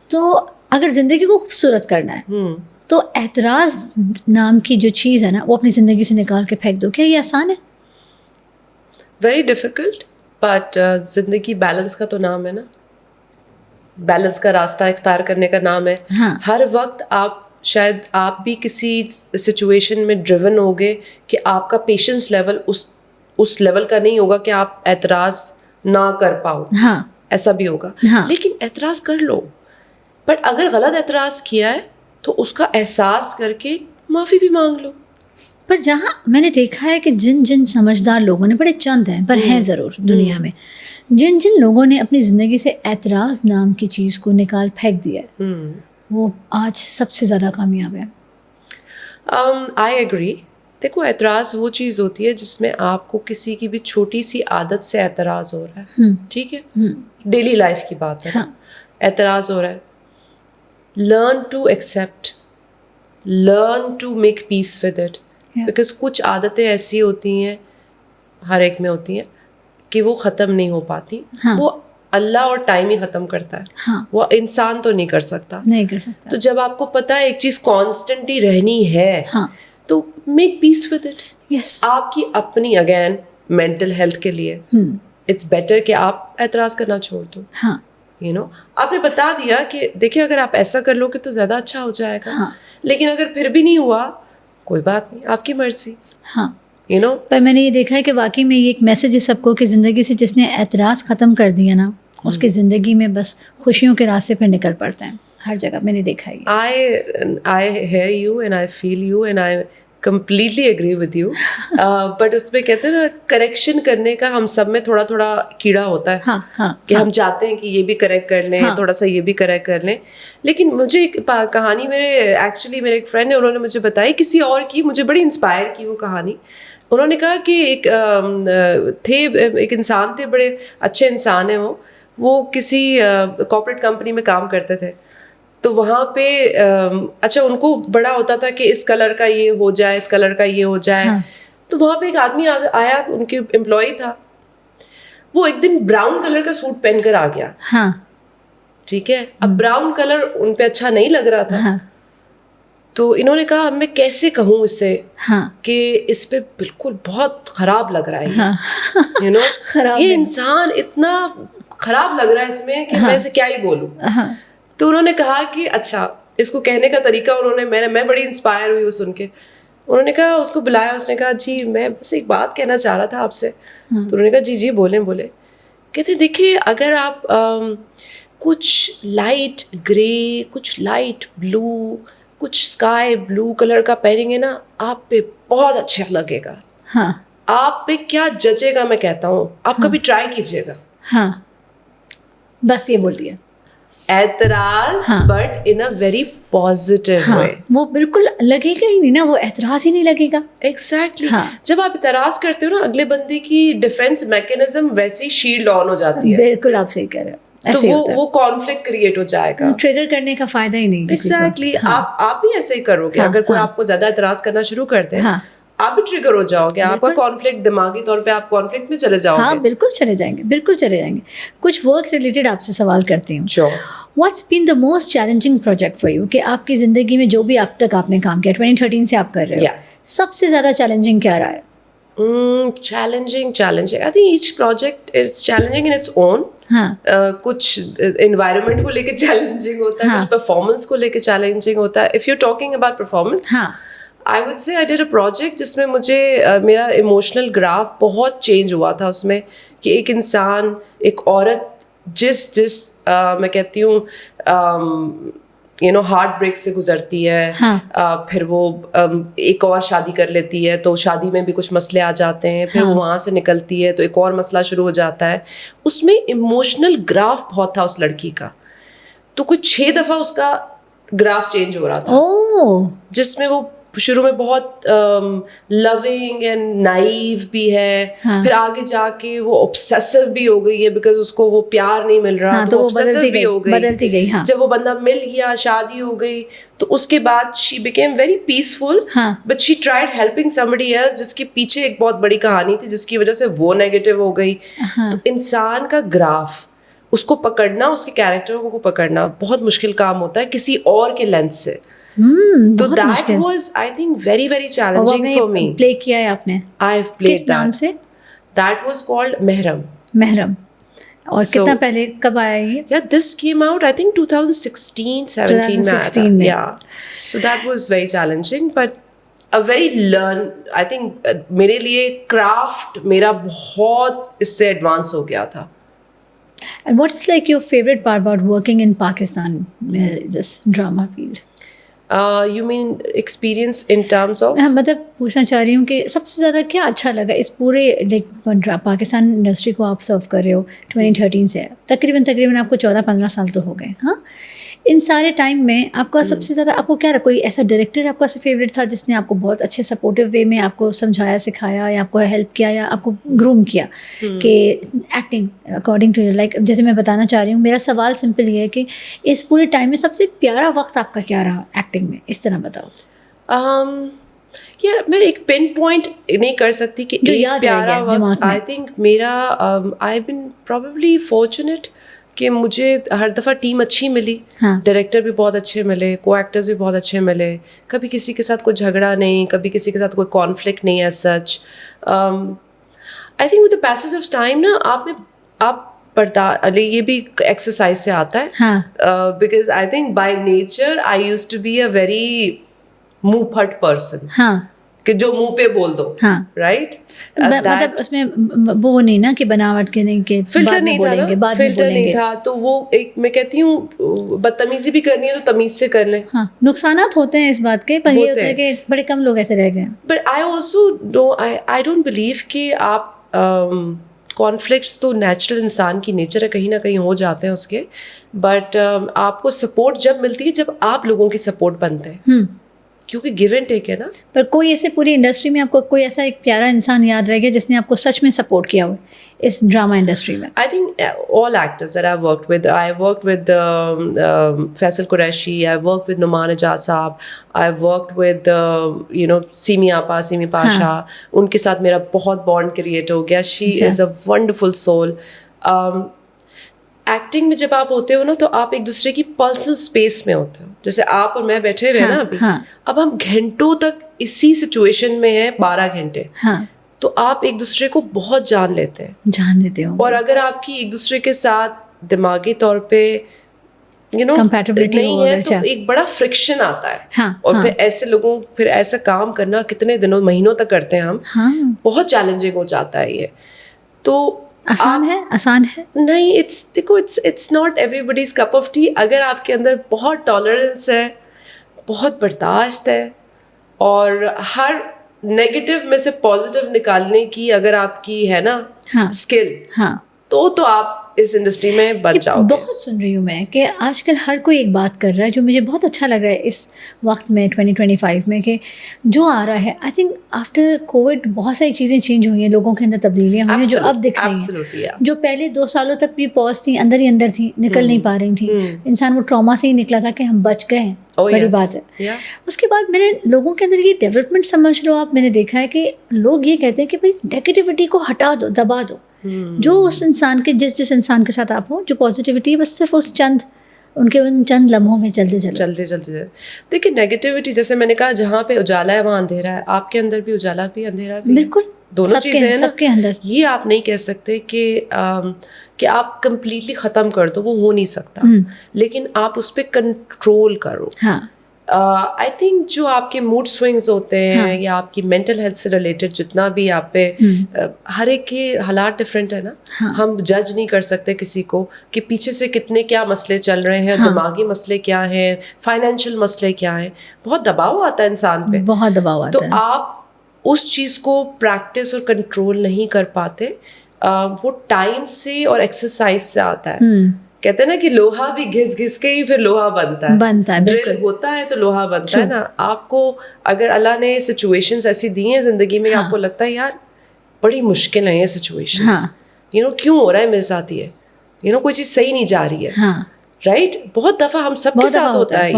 تو اگر زندگی کو خوبصورت کرنا ہے تو اعتراض نام کی جو چیز ہے نا وہ اپنی زندگی سے نکال کے پھینک دو. کیا یہ آسان ہے؟ ویری ڈیفیکلٹ, بٹ زندگی بیلنس کا تو نام ہے نا, بیلنس کا راستہ اختیار کرنے کا نام ہے. ہر وقت شاید آپ بھی کسی سچویشن میں ڈریون ہوگے کہ آپ کا پیشنس لیول اس لیول کا نہیں ہوگا کہ آپ اعتراض نہ کر پاؤ. ایسا بھی ہوگا, لیکن اعتراض کر لو. بٹ اگر غلط اعتراض کیا ہے تو اس کا احساس کر کے معافی بھی مانگ لو. پر جہاں میں نے دیکھا ہے کہ جن سمجھدار لوگوں نے, بڑے چند ہیں پر ہیں ضرور دنیا میں, جن لوگوں نے اپنی زندگی سے اعتراض نام کی چیز کو نکال پھینک دیا ہے, وہ آج سب سے زیادہ کامیاب ہے. I agree. دیکھو, اعتراض وہ چیز ہوتی ہے جس میں آپ کو کسی کی بھی چھوٹی سی عادت سے اعتراض ہو رہا ہے, ٹھیک ہے, ڈیلی لائف کی بات ہے, اعتراض ہو رہا ہے. Learn to accept, learn to make peace with it. Because کچھ عادتیں ایسی ہوتی ہیں, ہر ایک میں ہوتی ہیں, کہ وہ ختم نہیں ہو پاتی. وہ اللہ اور ٹائم ہی ختم کرتا ہے, وہ انسان تو نہیں کر سکتا. تو جب آپ کو پتا ہے ایک چیز کانسٹنٹ ہی رہنی ہے, تو میک پیس ود اٹ. آپ کی اپنی اگین مینٹل ہیلتھ کے لیے اٹس بیٹر کہ آپ اعتراض کرنا چھوڑ دو. آپ نے بتا دیا کہ دیکھیں اگر آپ ایسا کر لو گے تو زیادہ اچھا ہو جائے گا, لیکن اگر پھر بھی نہیں ہوا کوئی بات نہیں, آپ کی مرضی. پر میں نے یہ دیکھا ہے کہ واقعی میں یہ ایک میسج ہے سب کو کہ زندگی سے جس نے اعتراض ختم کر دیا نا, اس کی زندگی میں بس خوشیوں کے راستے پر نکل پڑتا ہے ہر جگہ. میں نے دیکھا ہے. I hear you and I feel you and I completely agree with you. But اس میں کہتے ہیں نا, کریکشن کرنے کا ہم سب میں تھوڑا تھوڑا کیڑا ہوتا ہے, کہ ہم چاہتے ہیں کہ یہ بھی کریکٹ کر لیں, تھوڑا سا یہ بھی کریکٹ کر لیں. لیکن مجھے ایک کہانی میرے ایک فرینڈ نے, انہوں نے مجھے بتائی کسی اور کی, مجھے بڑی انسپائر کی وہ کہانی. انہوں نے کہا کہ ایک انسان تھے, بڑے اچھے انسان ہیں وہ کسی کارپوریٹ کمپنی میں کام کرتے تھے. تو وہاں پہ اچھا ان کو بڑا ہوتا تھا کہ اس کلر کا یہ ہو جائے, اس کلر کا یہ ہو جائے. تو وہاں پہ ایک آدمی آیا, ان کے امپلائی تھا, وہ ایک دن براؤن کلر کا سوٹ پہن کر آ گیا. ٹھیک ہے, اب براؤن کلر ان پہ اچھا نہیں لگ رہا تھا. تو انہوں نے کہا میں کیسے کہوں اس سے کہ اس پہ بالکل بہت خراب لگ رہا ہے, یہ انسان اتنا خراب لگ رہا ہے اس میں کہ میں اسے کیا ہی بولوں. تو انہوں نے کہا کہ اچھا, اس کو کہنے کا طریقہ میں بڑی انسپائر ہوئی وہ سن کے. انہوں نے کہا, اس کو بلایا, اس نے کہا جی میں بس ایک بات کہنا چاہ رہا تھا آپ سے. تو انہوں نے کہا جی بولیں. کہتے دیکھیے اگر آپ کچھ لائٹ گرے, کچھ لائٹ بلو, کچھ اسکائی بلو کلر کا پہنیں گے نا, آپ پہ بہت اچھا لگے گا. آپ پہ کیا ججے گا میں کہتا ہوں آپ کبھی ٹرائی کیجیے گا. ہاں بس یہ بول دیا اعتراض but in a very positive way. وہ بالکل لگے گا ہی نہیں نا, وہ اعتراض ہی نہیں لگے گا. ایگزیکٹلی. جب آپ اعتراض کرتے ہو نا اگلے بندے کی ڈیفینس میکینزم ویسے ہی شیلڈ آن ہو جاتی ہے. بالکل آپ صحیح کہہ رہے ہو. تو وہ کانفلکٹ کریٹ ہو جائے گا. ٹریگر کرنے کا فائدہ ہی نہیں. ایگزیکٹلی. آپ بھی ایسے ہی کرو گے. اگر کوئی آپ کو زیادہ اعتراض کرنا شروع کرتے ہیں آپ بھی ٹریگر ہو جاؤ گے. آپ کا کانفلکٹ دماغی طور پہ آپ کانفلکٹ میں چلے جاؤ گے. ہاں بالکل چلے جائیں گے, بالکل چلے جائیں گے. کچھ ورک ریلیٹڈ آپ سے سوال کرتی ہوں. What's been the most challenging project for you, کہ آپ کی زندگی میں جو بھی اب تک آپ نے کام کیا 2013 سے آپ کر رہے ہو, سب سے زیادہ چیلنجنگ کیا رہا ہے؟ Challenging I think each project it's challenging in its own. کچھ انوائرمنٹ کو لے کے چیلنجنگ ہوتا ہے, کچھ پرفارمنس کو لے کے چیلنجنگ ہوتا ہے. If you're talking about performance, I would say I did a project جس میں مجھے میرا ایموشنل گراف بہت چینج ہوا تھا اس میں, کہ ایک انسان, ایک عورت جس میں کہتی ہوں ہارٹ بریک سے گزرتی ہے, پھر وہ ایک اور شادی کر لیتی ہے تو شادی میں بھی کچھ مسئلے آ جاتے ہیں, پھر وہ وہاں سے نکلتی ہے تو ایک اور مسئلہ شروع ہو جاتا ہے. اس میں ایموشنل گراف بہت تھا اس لڑکی کا, تو کچھ 6 دفعہ اس کا گراف چینج ہو رہا تھا, جس میں وہ شروع میں بہت لونگ اینڈ نائیو بھی ہے, پھر آگے جا کے وہ obsessive بھی ہو گئی ہے بیکاز اس کو وہ پیار نہیں مل رہا, تو وہ obsessive بھی ہو گئی, بدلتی گئی. جب وہ بندہ مل گیا, شادی ہو گئی, تو اس کے بعد she became very peaceful, but she tried helping somebody else جس کے پیچھے ایک بہت بڑی کہانی تھی جس کی وجہ سے وہ نیگیٹو ہو گئی. تو انسان کا گراف, اس کو پکڑنا, اس کے کیریکٹروں کو پکڑنا بہت مشکل کام ہوتا ہے کسی اور کے لینس سے. تو that was I think very very challenging for me. play کیا ہے آپ نے؟ I've played کس نام سے؟ That was called محرم. محرم. اور کتنا پہلے کب آیا یہ؟ Yeah, this came out I think 2016-17 میں. Yeah. So that was very challenging but a very I think میرے لیے کرافٹ میرا بہت اس سے ایڈوانس ہو گیا تھا. And what is like your favorite part about working in Pakistan, this drama field? You mean experience in terms of? مطلب پوچھنا چاہ رہی ہوں کہ سب سے زیادہ کیا اچھا لگا اس پورے پاکستان انڈسٹری کو آپ سرو کر رہے ہو 2013 سے, تقریباً آپ کو 14-15 سال تو ہو گئے. ہاں, ان سارے ٹائم میں آپ کا سب سے زیادہ آپ کو کیا کوئی ایسا ڈائریکٹر آپ کا فیوریٹ تھا جس نے آپ کو بہت اچھے سپورٹیو وے میں آپ کو سمجھایا, سکھایا, یا آپ کو ہیلپ کیا, یا آپ کو گروم کیا کہ ایکٹنگ اکارڈنگ ٹو لائک, جیسے میں بتانا چاہ رہی ہوں, میرا سوال سمپل یہ ہے کہ اس پورے ٹائم میں سب سے پیارا وقت آپ کا کیا رہا ایکٹنگ میں, اس طرح بتاؤ. یار میں ایک پن پوائنٹ نہیں کر سکتی کہ ایک پیارا وقت. آئی تھنک میرا آئی بن پروبیبلی فارچونیٹ کہ مجھے ہر دفعہ ٹیم اچھی ملی, ڈائریکٹر بھی بہت اچھے ملے, کو ایکٹرز بھی بہت اچھے ملے, کبھی کسی کے ساتھ کوئی جھگڑا نہیں, کبھی کسی کے ساتھ کوئی کانفلکٹ نہیں as such. I think with the passage of time نا آپ یہ بھی ایکسرسائز سے آتا ہے, because I think by nature I use to be a very منہ پھٹ پرسن, کہ جو منہ پہ بول دو, رائٹ. مطلب اس میں وہ نہیں نا کہ بناوٹ کے نہیں, کہ فلٹر نہیں تھا, فلٹر نہیں تھا, تو وہ ایک میں کہتی ہوں بدتمیزی بھی کرنی ہے تو تمیز سے کر لیں. نقصانات ہوتے ہیں اس بات کے, پر یہ ہوتا ہے کہ بڑے کم لوگ ایسے رہ گئے. But I also I don't believe کہ آپ کانفلکٹس تو نیچرل انسان کی نیچر ہے, کہیں نہ کہیں ہو جاتے ہیں اس کے, بٹ آپ کو سپورٹ جب ملتی ہے جب آپ لوگوں کی سپورٹ بنتے ہیں, کیونکہ گیو اینڈ ٹیک ہے نا. پر کوئی ایسے پوری انڈسٹری میں آپ کو کوئی ایسا ایک پیارا انسان یاد رہ گیا جس نے آپ کو سچ میں سپورٹ کیا ہو اس ڈرامہ انڈسٹری میں؟ I think all actors that I've worked with, I've worked with Faisal Qureshi, I've worked with Numan Ijaz Saab, I've worked with Simi Pasha. ان کے ساتھ میرا بہت بانڈ کریٹ ہو گیا. She is a wonderful soul. Acting میں جب آپ ہوتے ہو نا تو آپ ایک دوسرے کی پرسنل اسپیس میں ہوتے ہو, جیسے آپ اور میں بیٹھے ہوئے نا ابھی, اب ہم گھنٹوں تک اسی سچویشن میں ہیں, 12 گھنٹے, تو آپ ایک دوسرے کو بہت جان لیتے ہو. اور اگر آپ کی ایک دوسرے کے ساتھ دماغی طور پہ نہیں ہے تو ایک بڑا فرکشن آتا ہے, اور پھر ایسے لوگوں پھر ایسا کام کرنا کتنے دنوں مہینوں تک کرتے ہیں ہم, بہت چیلنجنگ ہو جاتا ہے یہ. تو آسان ہے نہیں, دیکھو it's not everybody's cup of tea. اگر آپ کے اندر بہت ٹالرنس ہے, بہت برداشت ہے, اور ہر نیگیٹو میں سے پازیٹیو نکالنے کی اگر آپ کی ہے نا اسکل, تو آپ اس انڈسٹری میں بچ جاؤ. بہت سن رہی ہوں میں کہ آج کل ہر کوئی ایک بات کر رہا ہے جو مجھے بہت اچھا لگ رہا ہے اس وقت میں 2025 میں, کہ جو آ رہا ہے, آئی تھنک آفٹر کووڈ بہت ساری چیزیں چینج ہوئی ہیں, لوگوں کے اندر تبدیلیاں ہوئی ہیں جو اب دکھ رہی ہیں, جو پہلے 2 سالوں تک بھی پاز تھیں, اندر ہی اندر تھیں, نکل نہیں پا رہی تھیں. انسان وہ ٹراما سے ہی نکلا تھا کہ ہم بچ گئے ہیں, بڑی بات ہے. اس کے بعد میں نے لوگوں کے اندر یہ ڈیولپمنٹ سمجھ لو آپ, میں نے دیکھا ہے کہ لوگ یہ کہتے ہیں کہ بھائی نیگیٹیوٹی کو ہٹا دو, دبا دو. جو اس انسان کے جس انسان کے ساتھ آپ ہو, جو پازیٹیوٹی بس صرف اس ان چند لمحوں میں چلتے. دیکھیں نیگیٹیوٹی جیسے میں نے کہا جہاں پہ اجالا ہے وہاں اندھیرا ہے, آپ کے اندر بھی اجالا بھی اندھیرا بھی, بالکل دونوں چیزیں ہیں سب کے اندر. یہ آپ نہیں کہہ سکتے کہ آپ کمپلیٹلی ختم کر دو, وہ ہو نہیں سکتا, لیکن آپ اس پہ کنٹرول کرو. آئی تھنک جو آپ کے موڈ سوئنگز ہوتے ہیں یا آپ کی مینٹل ہیلتھ سے ریلیٹڈ جتنا بھی آپ پہ, ہر ایک کے حالات ڈفرینٹ ہے نا. ہم جج نہیں کر سکتے کسی کو کہ پیچھے سے کتنے کیا مسئلے چل رہے ہیں, دماغی مسئلے کیا ہیں, فائنینشیل مسئلے کیا ہیں. بہت دباؤ آتا ہے انسان پہ, بہت دباؤ آتا ہے. تو آپ اس چیز کو پریکٹس اور کنٹرول نہیں کر پاتے. وہ ٹائم سے اور ایکسرسائز سے آتا ہے. کہتے ہیں نا کہ لوہا بھی گھس گھس کے ہی پھر لوہا بنتا ہے. ڈرل ہوتا ہے تو لوہا بنتا ہے نا. آپ کو اگر اللہ نے سچویشنز ایسی دی ہیں زندگی میں, آپ کو لگتا ہے یار بڑی مشکل ہیں یہ سچویشنز, کیوں ہو رہا ہے میرے ساتھ یہ, کوئی چیز صحیح نہیں جا رہی ہے, رائٹ. بہت دفعہ ہم سب کے ساتھ ہوتا ہے.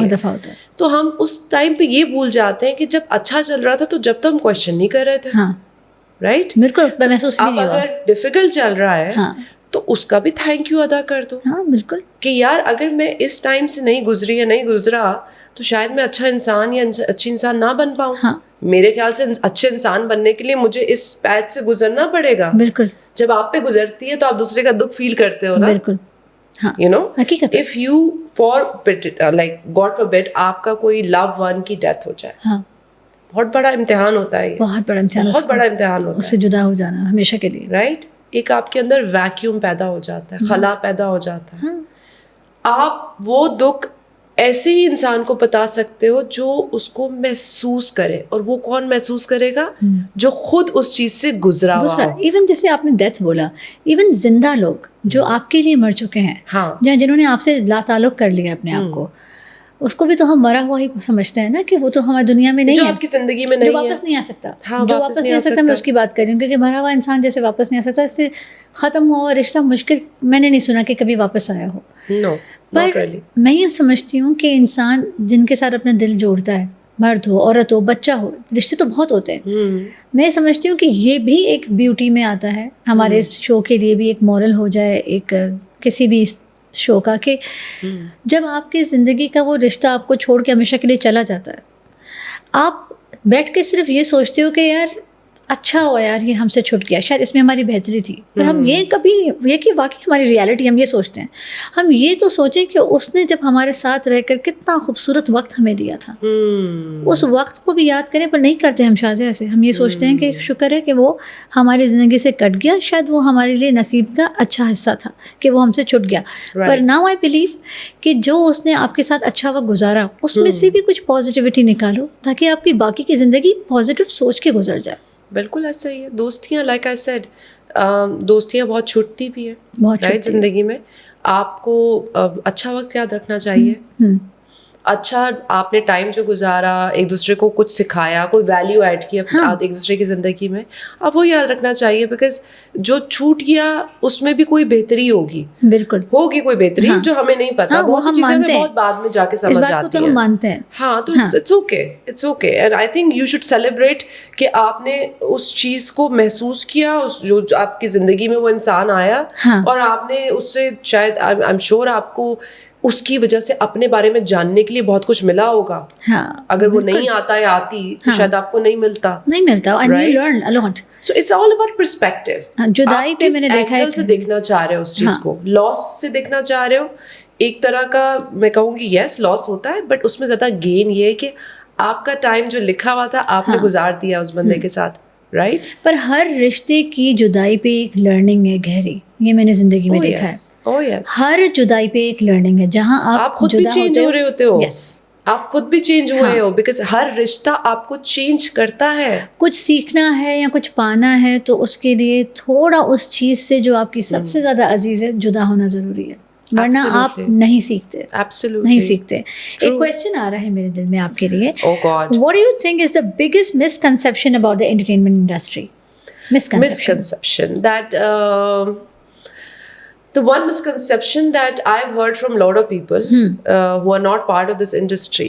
تو ہم اس ٹائم پہ یہ بھول جاتے ہیں کہ جب اچھا چل رہا تھا تو جب تو ہم کوشچن نہیں کر رہے تھے, رائٹ. بالکل. اب اگر ڈیفیکلٹ چل رہا ہے تو اس کا بھی تھینک یو ادا کر دو. بالکل, کہ یار اگر میں اس ٹائم سے نہیں گزری یا نہیں گزرا تو شاید میں اچھا انسان یا اچھی انسان نہ بن پاؤں. میرے خیال سے اچھے انسان بننے کے لیے مجھے اس پیچ سے گزرنا پڑے گا. بالکل. جب آپ پہ گزرتی ہے تو آپ دوسرے کا دکھ فیل کرتے ہو نا. بالکل. حقیقت. اف یو لائک گاڈ فاربڈ آپ کا کوئی لو ون کی ڈیتھ ہو جائے, بہت بڑا امتحان ہوتا ہے. بہت بڑا امتحان ہوتا ہے. اس سے جدا ہو جانا ہمیشہ کے لیے, رائٹ. ایک آپ کے اندر ویکیوم پیدا ہو جاتا ہے, خلا پیدا ہو جاتا ہے. آپ وہ دکھ ایسے ہی انسان کو بتا سکتے ہو جو اس کو محسوس کرے, اور وہ کون محسوس کرے گا؟ جو خود اس چیز سے گزرا ہوا ہو. ایون جیسے آپ نے ڈیتھ بولا, ایون زندہ لوگ جو آپ کے لیے مر چکے ہیں, جنہوں نے آپ سے لا تعلق کر لیا اپنے آپ کو, اس کو بھی تو ہم مرا ہوا ہی سمجھتے ہیں نا, کہ وہ تو ہماری دنیا میں نہیں ہے, جو آپ کی زندگی میں نہیں ہے, جو واپس نہیں آ سکتا. جو واپس نہیں آ سکتا میں اس کی بات کر رہی ہوں, کیونکہ مرا ہوا انسان جیسے واپس نہیں آ سکتا, اس سے ختم ہوا ہوا رشتہ مشکل, میں نے نہیں سنا کہ کبھی واپس آیا ہو. پر میں یہ سمجھتی ہوں کہ انسان جن کے ساتھ اپنا دل جوڑتا ہے, مرد ہو, عورت ہو, بچہ ہو, رشتے تو بہت ہوتے ہیں. میں سمجھتی ہوں کہ یہ بھی ایک بیوٹی میں آتا ہے. ہمارے اس شو کے لیے بھی ایک مورل ہو جائے ایک کسی بھی شو کا, کہ جب آپ کی زندگی کا وہ رشتہ آپ کو چھوڑ کے ہمیشہ کے لیے چلا جاتا ہے, آپ بیٹھ کے صرف یہ سوچتے ہو کہ یار اچھا ہوا یار یہ ہم سے چھٹ گیا, شاید اس میں ہماری بہتری تھی. پر ہم یہ کبھی یہ کہ واقعی ہماری ریالٹی ہم یہ سوچتے ہیں, ہم یہ تو سوچیں کہ اس نے جب ہمارے ساتھ رہ کر کتنا خوبصورت وقت ہمیں دیا تھا, اس وقت کو بھی یاد کریں. پر نہیں کرتے ہم شازیہ سے, ہم یہ سوچتے ہیں کہ شکر ہے کہ وہ ہماری زندگی سے کٹ گیا, شاید وہ ہمارے لیے نصیب کا اچھا حصہ تھا کہ وہ ہم سے چھٹ گیا. پر ناؤ آئی بلیو کہ جو اس نے آپ کے ساتھ اچھا وقت گزارا, اس میں سے بھی کچھ پازیٹیوٹی نکالو تاکہ آپ کی باقی کی زندگی پازیٹیو سوچ کے گزر جائے. بالکل ایسا ہی ہے. دوستیاں لائک آئی سیڈ, دوستیاں بہت چھوٹتی بھی ہیں, رائٹ. زندگی میں آپ کو اچھا وقت یاد رکھنا چاہیے. اچھا آپ نے ٹائم جو گزارا, ایک دوسرے کو کچھ سکھایا, کوئی ویلیو ایڈ کی ایک دوسرے کی زندگی میں, اب وہ یاد رکھنا چاہیے. بیکاز جو چھوٹ گیا اس میں بھی کوئی بہتری ہوگی, بالکل ہوگی کوئی بہتری جو ہمیں نہیں پتا. بہت سی چیزیں ہمیں بہت بعد میں جا کے سمجھ آتی ہیں. ہاں, تو it's okay, it's okay. And I think you should celebrate کہ آپ نے اس چیز کو محسوس کیا, جو آپ کی زندگی میں وہ انسان آیا, اور آپ نے اس سے شاید آئی ایم شیور آپ کو اس کی وجہ سے اپنے بارے میں جاننے کے لیے بہت کچھ ملا ہوگا. اگر وہ نہیں آتا یا آتی تو شاید آپ کو نہیں ملتا. So it's all about perspective. جدائی پہ میں نے دیکھا ہے سے دیکھنا چاہ رہے ہو اس چیز کو, لاس سے دیکھنا چاہ رہے ہو. ایک طرح کا میں کہوں گی یس لاس ہوتا ہے, بٹ اس میں زیادہ گین یہ ہے کہ آپ کا ٹائم جو لکھا ہوا تھا آپ نے گزار دیا اس بندے کے ساتھ, رائٹ. پر ہر رشتے کی جدائی پہ ایک لرننگ ہے گہری, یہ میں نے زندگی میں دیکھا ہے. ہر جدائی پہ ایک لرننگ ہے, جہاں آپ خود بھی چینج ہو رہے ہوتے ہو. یس, آپ خود بھی چینج ہوئے ہو, بیکاز ہر رشتہ آپ کو چینج کرتا ہے. کچھ سیکھنا ہے یا کچھ پانا ہے تو اس کے لیے تھوڑا اس چیز سے جو آپ کی سب سے زیادہ عزیز ہے جدا ہونا ضروری ہے, ورنہ آپ نہیں سیکھتے, نہیں سیکھتے. ایک کویسچن آ رہا ہے میرے دل میں آپ کے لیے. What do you think is the biggest misconception about the entertainment industry? Misconception that the one misconception that I've heard from a lot of people who are not part of this industry,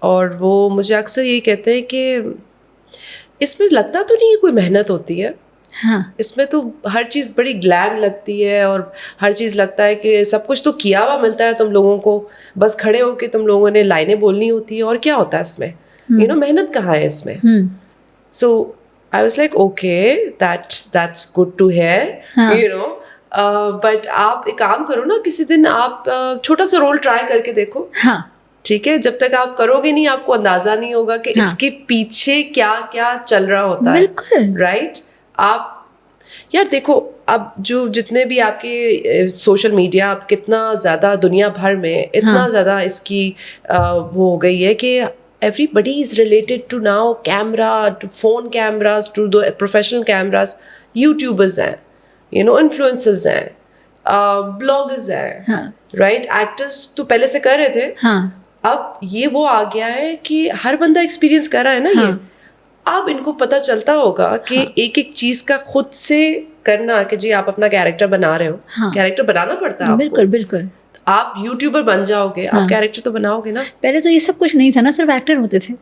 اور وہ مجھے اکثر یہی کہتے ہیں کہ اس میں لگتا تو نہیں کوئی محنت ہوتی ہے, اس میں تو ہر چیز بڑی گلیم لگتی ہے اور ہر چیز لگتا ہے کہ سب کچھ تو کیا ہوا ملتا ہے تم لوگوں کو, بس کھڑے ہو کے تم لوگوں نے لائنیں بولنی ہوتی ہیں, اور کیا ہوتا ہے اس میں, محنت کہاں ہے اس میں. سو I was like, okay, that's good to hear, but آپ ایک کام کرو نا, کسی دن آپ چھوٹا سا رول ٹرائی کر کے دیکھو. ٹھیک ہے, جب تک آپ کرو گے نہیں آپ کو اندازہ نہیں ہوگا کہ اس کے پیچھے کیا کیا چل رہا ہوتا ہے. رائٹ, آپ یار دیکھو اب جو جتنے بھی آپ کے سوشل میڈیا, اب کتنا زیادہ دنیا بھر میں اتنا زیادہ اس کی وہ ہو گئی ہے کہ everybody is related to now camera, to phone cameras, to the professional cameras. YouTubers ہیں, influencers ہیں, bloggers ہیں, right? Actors تو پہلے سے کر رہے تھے, اب یہ وہ آ گیا ہے کہ ہر بندہ ایکسپیرینس کر رہا ہے نا یہ. اب ان کو پتہ چلتا ہوگا کہ ایک ایک چیز کا خود سے کرنا, کہ جی آپ اپنا کیریکٹر بنا رہے ہو, کیریکٹر بنانا پڑتا ہے. بالکل بالکل, آپ یوٹیوبر بن جاؤ گے, آپ کیریکٹر تو بناؤ گے نا. پہلے تو یہ سب کچھ نہیں تھا نا, صرف ایکٹر ہوتے تھے.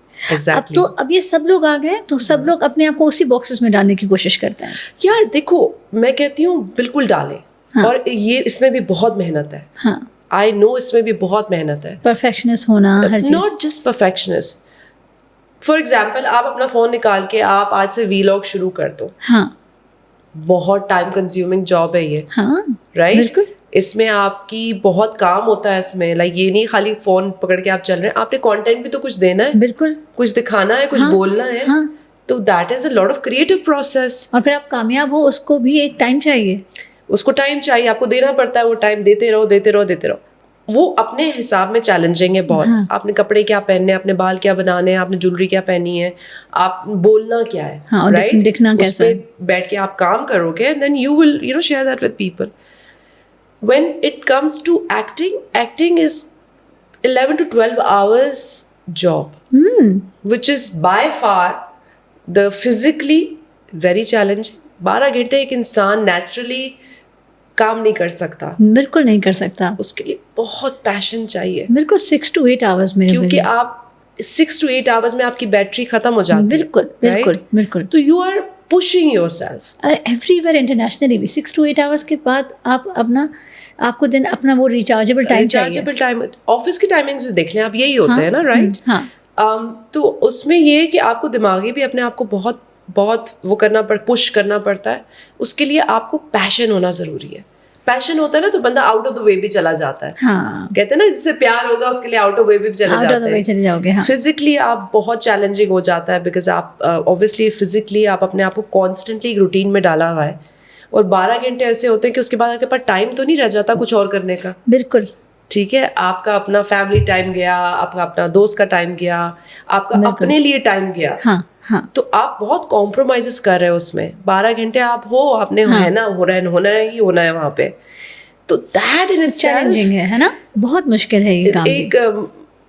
اب تو اب یہ سب لوگ آ گئے تو سب لوگ اپنے آپ کو اسی باکسز میں ڈالنے کی کوشش کرتے ہیں. یار دیکھو میں کہتی ہوں بالکل ڈالیں, اور یہ اس میں بھی بہت محنت ہے. آئی نو اس میں بھی بہت محنت ہے. پرفیکشنسٹ ہونا ہر چیز, not just perfectionist. For example آپ اپنا فون نکال کے آپ آج سے ویلاگ شروع کر دو. بہت ٹائم کنزیومنگ جاب ہے یہ. رائٹ, اس میں آپ کی بہت کام ہوتا ہے. اس میں لائک یہ نہیں خالی فون پکڑ کے آپ چل رہے ہیں, آپ نے کانٹینٹ بھی تو کچھ دینا ہے. بالکل, کچھ دکھانا ہے, کچھ بولنا ہے. تو that is a lot of creative process. اور پھر آپ کامیاب ہو اس کو بھی ایک ٹائم چاہیے, اس کو ٹائم چاہیے, آپ کو دینا پڑتا ہے. وہ ٹائم دیتے رہو دیتے رہو دیتے رہو. وہ اپنے حساب میں چیلنجنگ ہے بہت. آپ نے کپڑے کیا پہننے, آپ نے بال کیا بنانے ہیں, آپ نے جولری کیا پہنی ہے, آپ بولنا کیا ہے, رائٹ, دکھنا کیسا ہے. بیٹھ کے آپ کام کرو گے, then you will share that with people. When it comes to acting is 11 to 12 hours job, which is by far the physically very challenging. 12 گھنٹے ایک انسان نیچرلی کام نہیں کر سکتا, بالکل نہیں کر سکتا. اس کے لیے بہت پیشن چاہیے. بالکل 6 to 8 hours میں, کیونکہ آپ 6 to 8 hours میں آپ کی بیٹری ختم ہو جاتی ہے. بالکل بالکل بالکل. تو یو آر pushing yourself. اور ایوری ویئر انٹرنیشنلی بھی 6 to 8 hours کے بعد آپ کو دن اپنا وہ ریچارجیبل ٹائم چاہیے. آفس کی ٹائمنگز دیکھ لیں آپ, یہی ہوتا ہے نا, رائٹ. تو اس میں یہ ہے کہ آپ کو دماغی بھی اپنے آپ کو بہت بہت وہ کرنا پش کرنا پڑتا ہے. اس کے لیے آپ کو پیشن ہونا ضروری ہے. پیشن ہوتا ہے نا تو بندہ آؤٹ آف دا وے بھی چلا جاتا ہے. کہتے ہیں نا جس سے پیار ہوگا اس کے لیے آؤٹ آف وے بھی چلے جاتے ہیں. فزیکلی آپ بہت چیلنجنگ ہو جاتا ہے, بیکاز آپ اوبیسلی فزیکلی آپ اپنے آپ کو کانسٹنٹلی ایک روٹین میں ڈالا ہوا ہے, اور 12 گھنٹے ایسے ہوتے ہیں کہ اس کے بعد آپ کے پاس ٹائم تو نہیں رہ جاتا کچھ اور کرنے کا. بالکل ٹھیک ہے, آپ کا اپنا فیملی ٹائم گیا, آپ کا اپنا دوست کا ٹائم گیا, آپ کا اپنے لیے ٹائم گیا. تو آپ بہت کمپرومائزز کر رہے ہو اس میں. 12 گھنٹے آپ ہو, آپ نے ہے نا ہونا ہے وہاں پہ. تو دیٹ ان اٹسیلف چیلنجنگ ہے نا, بہت مشکل ہے یہ کام.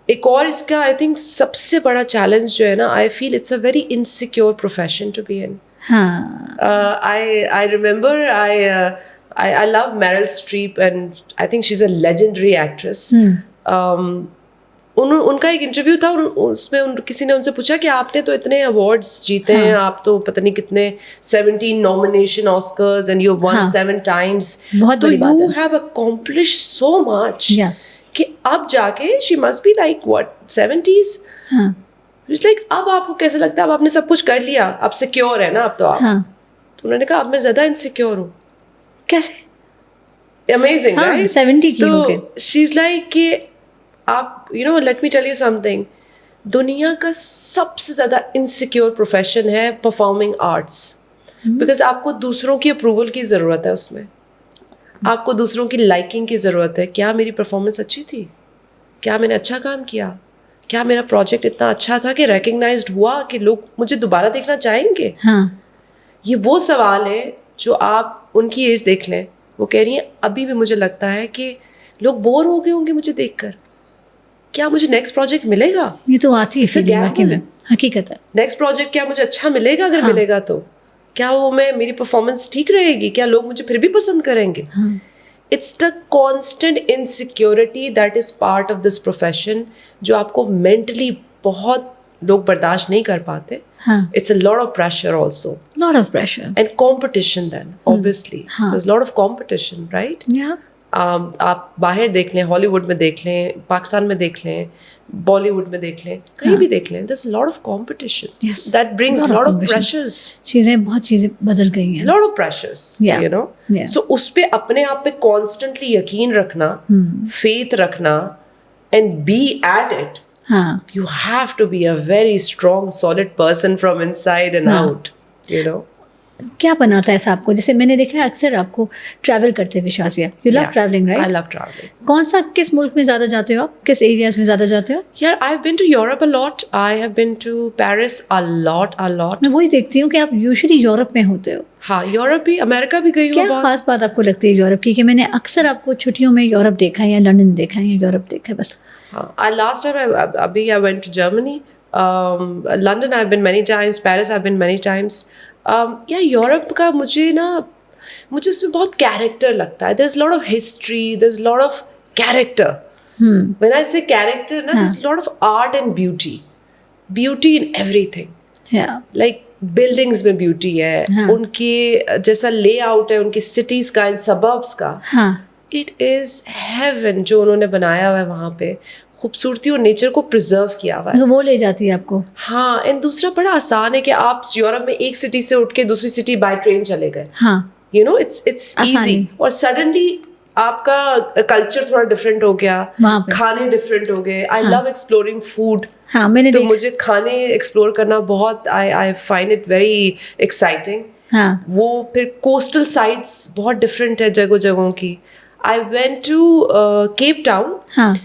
ایک اور اس کا آئی تھنک سب سے بڑا چیلنج جو ہے نا, I feel it's a very insecure profession to be in. I remember I love Meryl Streep and I think she's a legendary actress. ان کا ایک انٹرویو تھا, اس میں کسی نے ان سے پوچھا کہ آپ نے تو اتنے ایوارڈس جیتے ہیں, آپ تو پتہ نہیں کتنے 17 nomination Oscars and you've won 7 times. تو you have accomplished so much کہ اب جا کے she must be like what 70s. It's like اب آپ کو کیسے لگتا ہے اب آپ نے سب کچھ کر لیا, اب سیکیور ہے نا اب تو آپ. تو انہوں نے کہا اب میں زیادہ انسیکیور ہوں. کیسے؟ Amazing, right? 70 کی ہو کے. تو she's like کہ آپ let me tell you something, دنیا کا سب سے زیادہ انسیکیور پروفیشن ہے پرفارمنگ آرٹس. بیکاز آپ کو دوسروں کی اپروول کی ضرورت ہے اس میں, آپ کو دوسروں کی لائکنگ کی ضرورت ہے. کیا میری پرفارمنس اچھی تھی, کیا میں نے اچھا کام کیا, کیا میرا پروجیکٹ اتنا اچھا تھا کہ ریکگنائزڈ ہوا کہ لوگ مجھے دوبارہ دیکھنا چاہیں گے؟ یہ وہ سوال ہے جو آپ ان کی ایج دیکھ لیں, وہ کہہ رہی ہیں ابھی بھی مجھے لگتا ہے کہ لوگ بور ہو گئے ہوں گے مجھے دیکھ کر, کیا مجھے نیکسٹ پروجیکٹ ملے گا؟ یہ تو آتی ہے واقعی میں, حقیقت ہے. نیکسٹ پروجیکٹ کیا مجھے اچھا ملے گا؟ اگر ملے گا تو کیا وہ میری پرفارمنس ٹھیک رہے گی؟ کیا لوگ مجھے پھر بھی پسند کریں گے؟ It's the constant insecurity that is part of this profession, جو آپ کو مینٹلی بہت لوگ برداشت نہیں کر پاتے. It's a lot of pressure also. Lot of pressure. And competition then, obviously. There's a lot of competition, right? Yeah. آپ باہر دیکھ لیں, ہالی ووڈ میں دیکھ لیں, پاکستان میں دیکھ لیں, بالی ووڈ میں دیکھ لیں, کہیں بھی دیکھ لیں, there's a lot of competition. Yes. That brings a lot of pressures. بہت چیزیں بدل گئی ہیں. Lot of pressures, you know. So اس پہ اپنے آپ پہ constantly یقین رکھنا, faith رکھنا, and be at it. You have to be a very strong, solid person from inside and out, you know. کیا بناتا ہے ایسا آپ کو؟ جیسے میں نے دیکھا ہے اکثر آپ کو ٹریول کرتے ہوئے Shazia. You love travelling right? I love traveling. کون سا کس ملک میں زیادہ جاتے ہو آپ؟ کس ایریاز میں زیادہ جاتے ہو؟ Yaar, I've been to Europe a lot. I have been to Paris a lot. میں وہی دیکھتی ہوں کہ آپ یوزلی یورپ میں ہوتے ہو. ہاں, یورپ بھی, امریکہ بھی گئی ہوں. کیا خاص بات آپ کو لگتی ہے یورپ کی کہ میں نے اکثر آپ کو چھٹیوں میں یورپ دیکھا ہے یا لنڈن دیکھا ہے یا یورپ دیکھا ہے بس؟ Last time I went to Germany. London I've been many times. Paris I've been many times. Europe کا مجھے اس میں بہت کیریکٹر لگتا ہے. there's a lot of history, there's a lot of character. when I say character, there's a lot of art and beauty in everything. like buildings میں beauty ہے, ان کے جیسا لے آؤٹ ہے ان کی سٹیز کا, ان suburbs کا. it is heaven جو انہوں نے بنایا ہوا ہے وہاں پہ. خوبصورتی اور نیچر کو پرزرو کیا ہوا ہے, وہ لے جاتی ہے آپ کو. ہاں, اینڈ دوسرا بڑا آسان ہے کہ آپ یورپ میں ایک سٹی سے اٹھ کے دوسری سٹی بائی ٹرین چلے گئے. یو نو اٹس ایزی, اور سڈنلی آپ کا کلچر تھوڑا ڈفرینٹ ہو گیا, کھانے ڈفرینٹ ہو گئے. آئی لو ایکسپلورنگ فوڈ, تو مجھے کھانے ایکسپلور کرنا بہت, I find it very exciting. وہ پھر کوسٹل سائٹس بہت ڈفرینٹ ہے جگہوں کی. I went to Cape Town.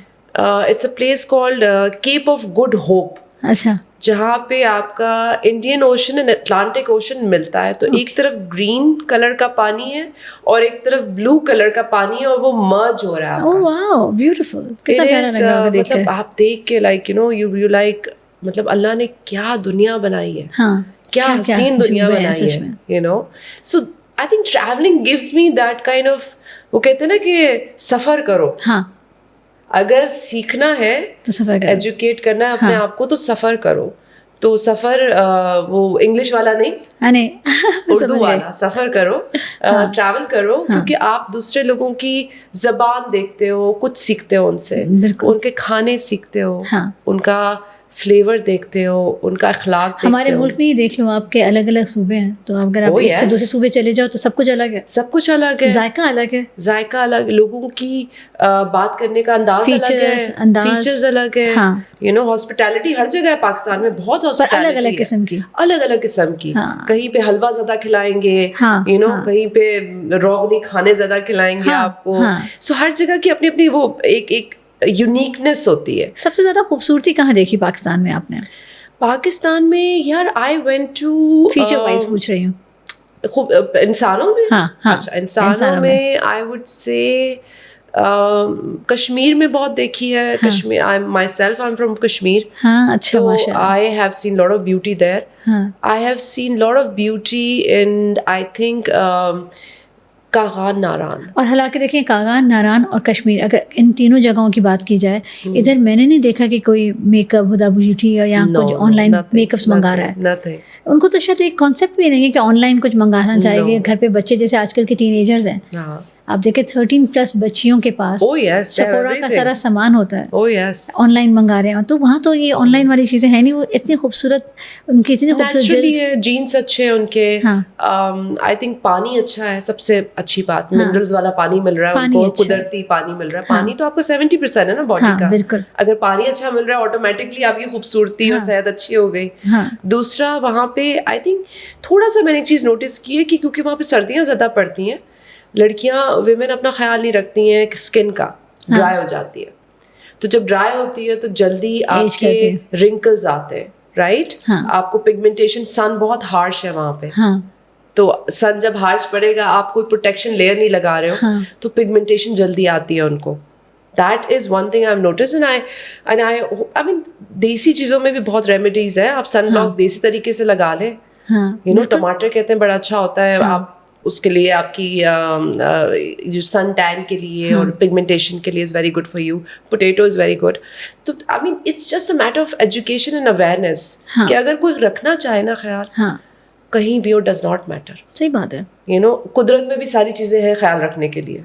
It's a place called Cape of Good Hope. اچھا. جہاں پہ آپ کا Indian ocean and Atlantic ocean ملتا ہے. تو ایک طرف گرین کلر کا پانی ہے اور ایک طرف بلو کلر کا پانی ہے, اور وہ مرج ہو رہا ہے. Oh wow, beautiful. کتنا پیارا لگ رہا ہے. مطلب آپ دیکھ کے like you know you like, مطلب اللہ نے کیا دنیا بنائی ہے, کیا حسین دنیا بنائی ہے, you know. So I think travelling gives me that kind of, وہ کہتے ہیں نا کہ سفر کرو. اگر سیکھنا ہے, ایجوکیٹ کرنا ہے اپنے آپ کو, تو سفر کرو. تو سفر وہ انگلش والا نہیں, اردو والا سفر کرو, ٹریول کرو, کیونکہ آپ دوسرے لوگوں کی زبان دیکھتے ہو, کچھ سیکھتے ہو ان سے, ان کے کھانے سیکھتے ہو, ان کا فلیور دیکھتے ہو, ان کا اخلاق دیکھتے ہو. ہمارے ملک میں ہی دیکھ لو آپ کے الگ الگ صوبے ہیں, تو اگر آپ ایک سے دوسرے صوبے چلے جاؤ تو سب کچھ الگ ہے. سب کچھ الگ ہے, ذائقہ الگ ہے, ذائقہ الگ, لوگوں کی بات کرنے کا انداز الگ ہے, فیچرز الگ ہے. یو نو ہاسپٹیلٹی ہر جگہ ہے پاکستان میں, بہت ہاسپٹیلٹی الگ الگ قسم کی, الگ الگ قسم کی. کہیں پہ حلوہ زیادہ کھلائیں گے, یو نو, کہیں پہ روغنی کھانے زیادہ کھلائیں گے آپ کو. سو ہر جگہ کی اپنی اپنی وہ ایک یونیکنیس ہوتی ہے. سب سے زیادہ خوبصورتی کہاں دیکھی پاکستان میں آپ نے؟ پاکستان میں یار I went to, feature wise پوچھ رہی ہوں, انسانوں میں. اچھا, انسانوں میں آئی وڈ سے کشمیر میں بہت دیکھی ہے. Kashmir, I myself I am from Kashmir. تو I have seen lot of beauty there. I have seen lot of beauty and I think Kaghan Naran. اور حالانکہ دیکھیں کاغان ناران اور کشمیر, اگر ان تینوں جگہوں کی بات کی جائے, ادھر میں نے نہیں دیکھا کہ کوئی میک اپ, ہدا بیوٹی یا کچھ آن لائن میک اپس منگا رہا ہے. ان کو تو شاید ایک کانسیپٹ بھی نہیں ہے کہ آن لائن کچھ منگانا چاہیے. گھر پہ بچے جیسے آج کل کے ٹین ایجرز ہیں, آپ دیکھیں 13+ بچیوں کے پاس سفورا کا سارا سامان ہوتا ہے, آن لائن منگا رہے ہیں. تو وہاں تو یہ آن لائن والی چیزیں ہیں نہیں. وہ اتنی خوبصورت, ان کی اتنی خوبصورت ہے, جینس اچھے ہیں ان کے. آئی تھنک پانی اچھا ہے, سب سے اچھی بات, منرلز والا پانی مل رہا ہے ان کو, قدرتی پانی مل رہا ہے. پانی تو آپ کو 70% ہے نا باڈی کا. بالکل, اگر پانی اچھا مل رہا ہے آٹومیٹکلی آپ کی خوبصورتی اور صحت اچھی ہو گئی. دوسرا وہاں پہ آئی تھنک تھوڑا سا میں نے ایک چیز نوٹس کی ہے کہ کیونکہ وہاں پہ سردیاں زیادہ پڑتی ہیں, لڑکیاں ویمن اپنا خیال نہیں رکھتی ہیں کہ اسکن کا ڈرائی ہو جاتی ہے. تو جب ڈرائی ہوتی ہے تو جلدی آپ کے رنکلز آتے ہیں, رائٹ, آپ کو پگمنٹیشن, سن بہت ہارش ہے وہاں پہ, تو سن جب ہارش پڑے گا, آپ کوئی پروٹیکشن لیئر نہیں لگا رہے ہو, تو پگمنٹیشن جلدی آتی ہے ان کو. That is one thing I've noticed, and I mean دیسی چیزوں میں بھی بہت ریمیڈیز ہے. آپ سن بلاک دیسی طریقے سے لگا لیں, یو نو, ٹماٹر کہتے ہیں بڑا اچھا ہوتا ہے آپ اس کے لیے, آپ کی جو سن ٹین کے لیے اور پگمنٹیشن کے لیے is very good for you. Potato is very good. تو I mean it's just a matter of education and awareness, کہ اگر کوئی رکھنا چاہے نا خیال کہیں بھی, وہ ڈز ناٹ میٹر. صحیح بات ہے. یو نو, قدرت میں بھی ساری چیزیں ہیں خیال رکھنے کے لیے.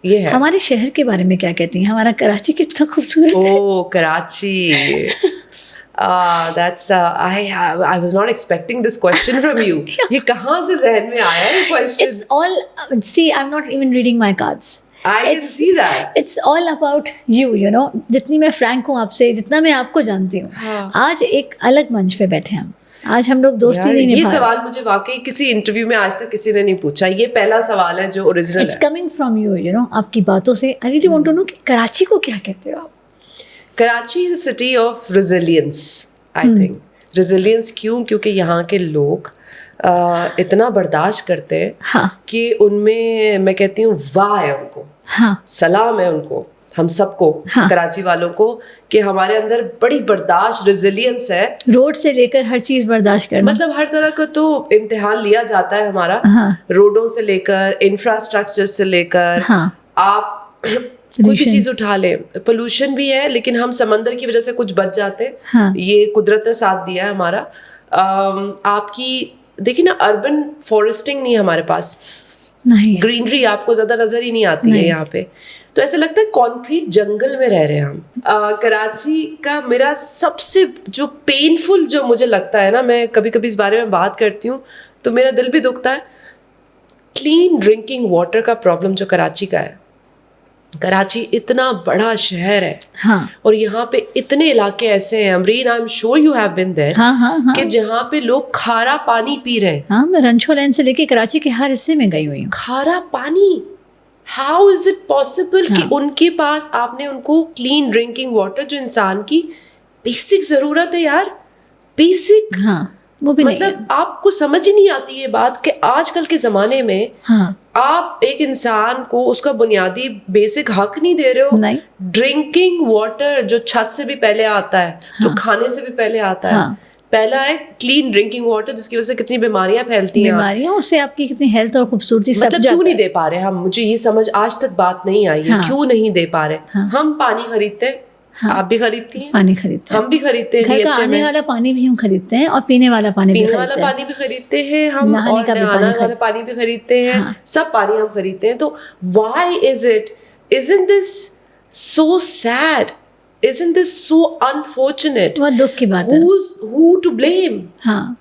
یہ ہے. ہمارے شہر کے بارے میں کیا کہتی ہیں؟ ہمارا کراچی کتنا خوبصورت ہے. او Karachi, that's I was not expecting this question from you. یہ کہاں سے ذہن میں آیا یہ question? It's all, see, I'm not even reading my cards. I can see that. It's all about you, you know. جتنی میں فرینک ہوں آپ سے, جتنا میں آپ کو جانتی ہوں, آج ایک الگ منچ پہ بیٹھے ہیں ہم. آج ہم لوگ دوستی نہیں نبھا. یہ سوال مجھے واقعی کسی انٹرویو میں آج تک کسی نے نہیں پوچھا. یہ پہلا سوال ہے جو اوریجنل ہے. It's coming from you, you know. آپ کی باتوں سے I really want to know کہ کراچی کو کیا کہتے ہو آپ؟ Karachi is a city of resilience. I think resilience کیوں؟ کیونکہ یہاں کے لوگ اتنا برداشت کرتے ہیں کہ ان میں کہتی ہوں واہ ہے ان کو, سلام ہے ان کو, ہم سب کو, کراچی والوں کو, کہ ہمارے اندر بڑی برداشت, ریزیلینس ہے. روڈ سے لے کر ہر چیز برداشت کرنا, مطلب ہر طرح کا تو امتحان لیا جاتا ہے ہمارا, روڈوں سے لے کر انفراسٹرکچر سے لے کر, آپ کوئی بھی چیز اٹھا لیں. پولوشن بھی ہے, لیکن ہم سمندر کی وجہ سے کچھ بچ جاتے, یہ قدرت نے ساتھ دیا ہے ہمارا. آپ کی دیکھیں نا, اربن فارسٹنگ نہیں ہے ہمارے پاس, گرینری آپ کو زیادہ نظر ہی نہیں آتی ہے یہاں پہ, تو ایسا لگتا ہے کانکریٹ جنگل میں رہ رہے ہیں ہم. کراچی کا میرا سب سے جو پینفل جو مجھے لگتا ہے نا, میں کبھی کبھی اس بارے میں بات کرتی ہوں تو میرا دل بھی دکھتا ہے, کلین ڈرنکنگ واٹر کا پرابلم جو کراچی کا ہے. کراچی اتنا بڑا شہر ہے, اور یہاں پہ اتنے علاقے ایسے ہیں, Amreen I am sure you have been there, کہ جہاں پہ لوگ کھارا پانی پی رہے ہیں. ہاں, میں رنچو لائن سے لے کے کراچی کے ہر حصے میں گئی ہوئی ہوں. کھارا پانی, ہاؤ از اٹ پاسبل کہ ان کے پاس آپ نے ان کو کلین ڈرنکنگ واٹر, جو انسان کی بیسک ضرورت ہے یار, بیسک, وہ بھی مطلب آپ کو سمجھ ہی نہیں آتی یہ بات کہ آج کل کے زمانے میں آپ ایک انسان کو اس کا بنیادی بیسک حق نہیں دے رہے ہو. ڈرنکنگ واٹر جو چھت سے بھی پہلے آتا ہے, جو کھانے سے بھی پہلے آتا ہے, پہلا ہے کلین ڈرنکنگ واٹر, جس کی وجہ سے کتنی بیماریاں پھیلتی ہیں, بیماریاں, اس سے آپ کی کتنی ہیلتھ اور خوبصورتی سب. مطلب کیوں نہیں دے پا رہے ہم, مجھے یہ سمجھ آج تک بات نہیں آئی ہے, کیوں نہیں دے پا رہے. ہم پانی خریدتے ہیں, آپ بھی خریدتی ہیں, پانی خریدتے ہیں, ہم بھی خریدتے ہیں, گھر کا آنے والا پانی بھی ہم خریدتے ہیں, اور پینے والا پانی بھی خریدتے ہیں ہم, نہانے والا پانی بھی خریدتے ہیں, سب پانی ہم خریدتے ہیں. تو why is it, isn't this so sad, isn't this so unfortunate, بہت دکھ کی بات ہے. who to blame.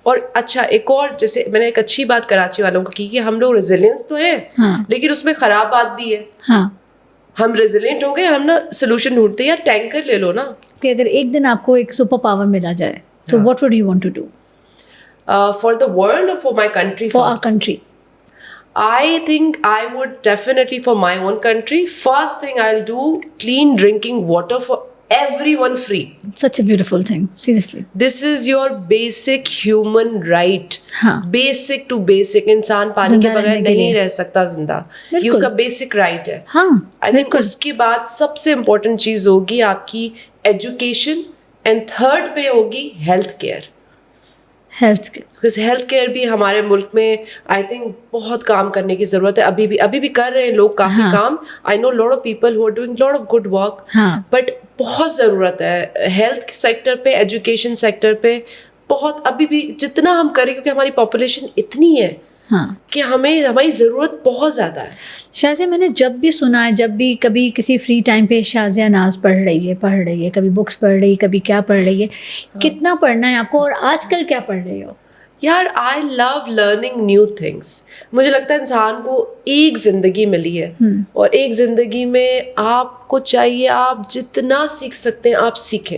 اور اچھا ایک اور, جیسے میں نے ایک اچھی بات کراچی والوں کو کی کہ ہم لوگ ریزیلینس تو ہیں, لیکن اس میں خراب بات بھی ہے. ہم ریزیلینٹ ہو گئے, ہم نا سولوشن ڈھونڈتے ہیں. یار ٹینکر لے لو نا, کہ اگر ایک دن آپ کو ایک سپر پاور ملا جائے تو what would you want to do? For the world or for my country? For our country. I think I would definitely, for my own country, first thing I'll do, clean drinking water for everyone free. Such a beautiful thing, seriously. This is your basic human right. Basic to basic. انسان پانی کے بغیر نہیں رہ سکتا زندہ, یہ اس کا بیسک رائٹ ہے. I think اس کے بعد سب سے امپورٹنٹ چیز ہوگی آپ کی ایجوکیشن, اینڈ تھرڈ پہ ہوگی health care. Because health care بھی ہمارے ملک میں I think بہت کام کرنے کی ضرورت ہے. ابھی بھی کر رہے ہیں لوگ کافی کام. I know lot of people who are doing lot of good work. But بہت ضرورت ہے ہیلتھ سیکٹر پہ, ایجوکیشن سیکٹر پہ بہت. ابھی بھی جتنا ہم کریں, کیونکہ ہماری پاپولیشن اتنی ہے کہ ہماری ضرورت بہت زیادہ ہے. شازیہ, میں نے جب بھی سنا ہے, جب بھی کبھی کسی فری ٹائم پہ شازیہ ناز پڑھ رہی ہے, کبھی بکس پڑھ رہی ہے, کبھی کیا پڑھ رہی ہے, کتنا پڑھنا ہے آپ کو, اور آج کل کیا پڑھ رہی ہو؟ یار آئی لو لرننگ نیو تھنگس. مجھے لگتا ہے انسان کو ایک زندگی ملی ہے, اور ایک زندگی میں آپ کو چاہیے آپ جتنا سیکھ سکتے ہیں آپ سیکھیں.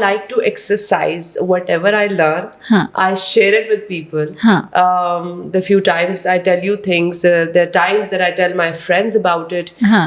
like to exercise whatever I learn. I share it with people. The few times I tell you things, there are times that I tell my friends about it.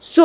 So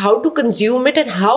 how to consume it and how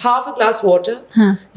half a glass water,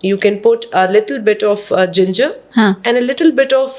you can put a little bit of ginger and a little bit of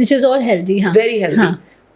which is all healthy, very healthy,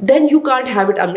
then you can't have it on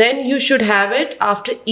Then you should have it after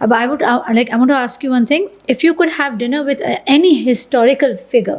But I want to ask you one thing. If you could have dinner with any historical figure,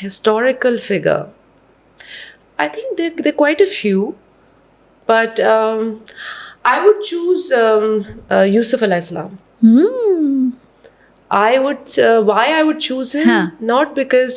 Historical figure. I think there are quite a few. But I would choose Yusuf alayhi salam. Why I would choose him? Not because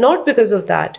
Not because of that.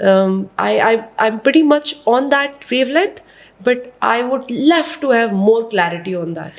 I'm pretty much on that wavelength, but I would love to have more clarity on that.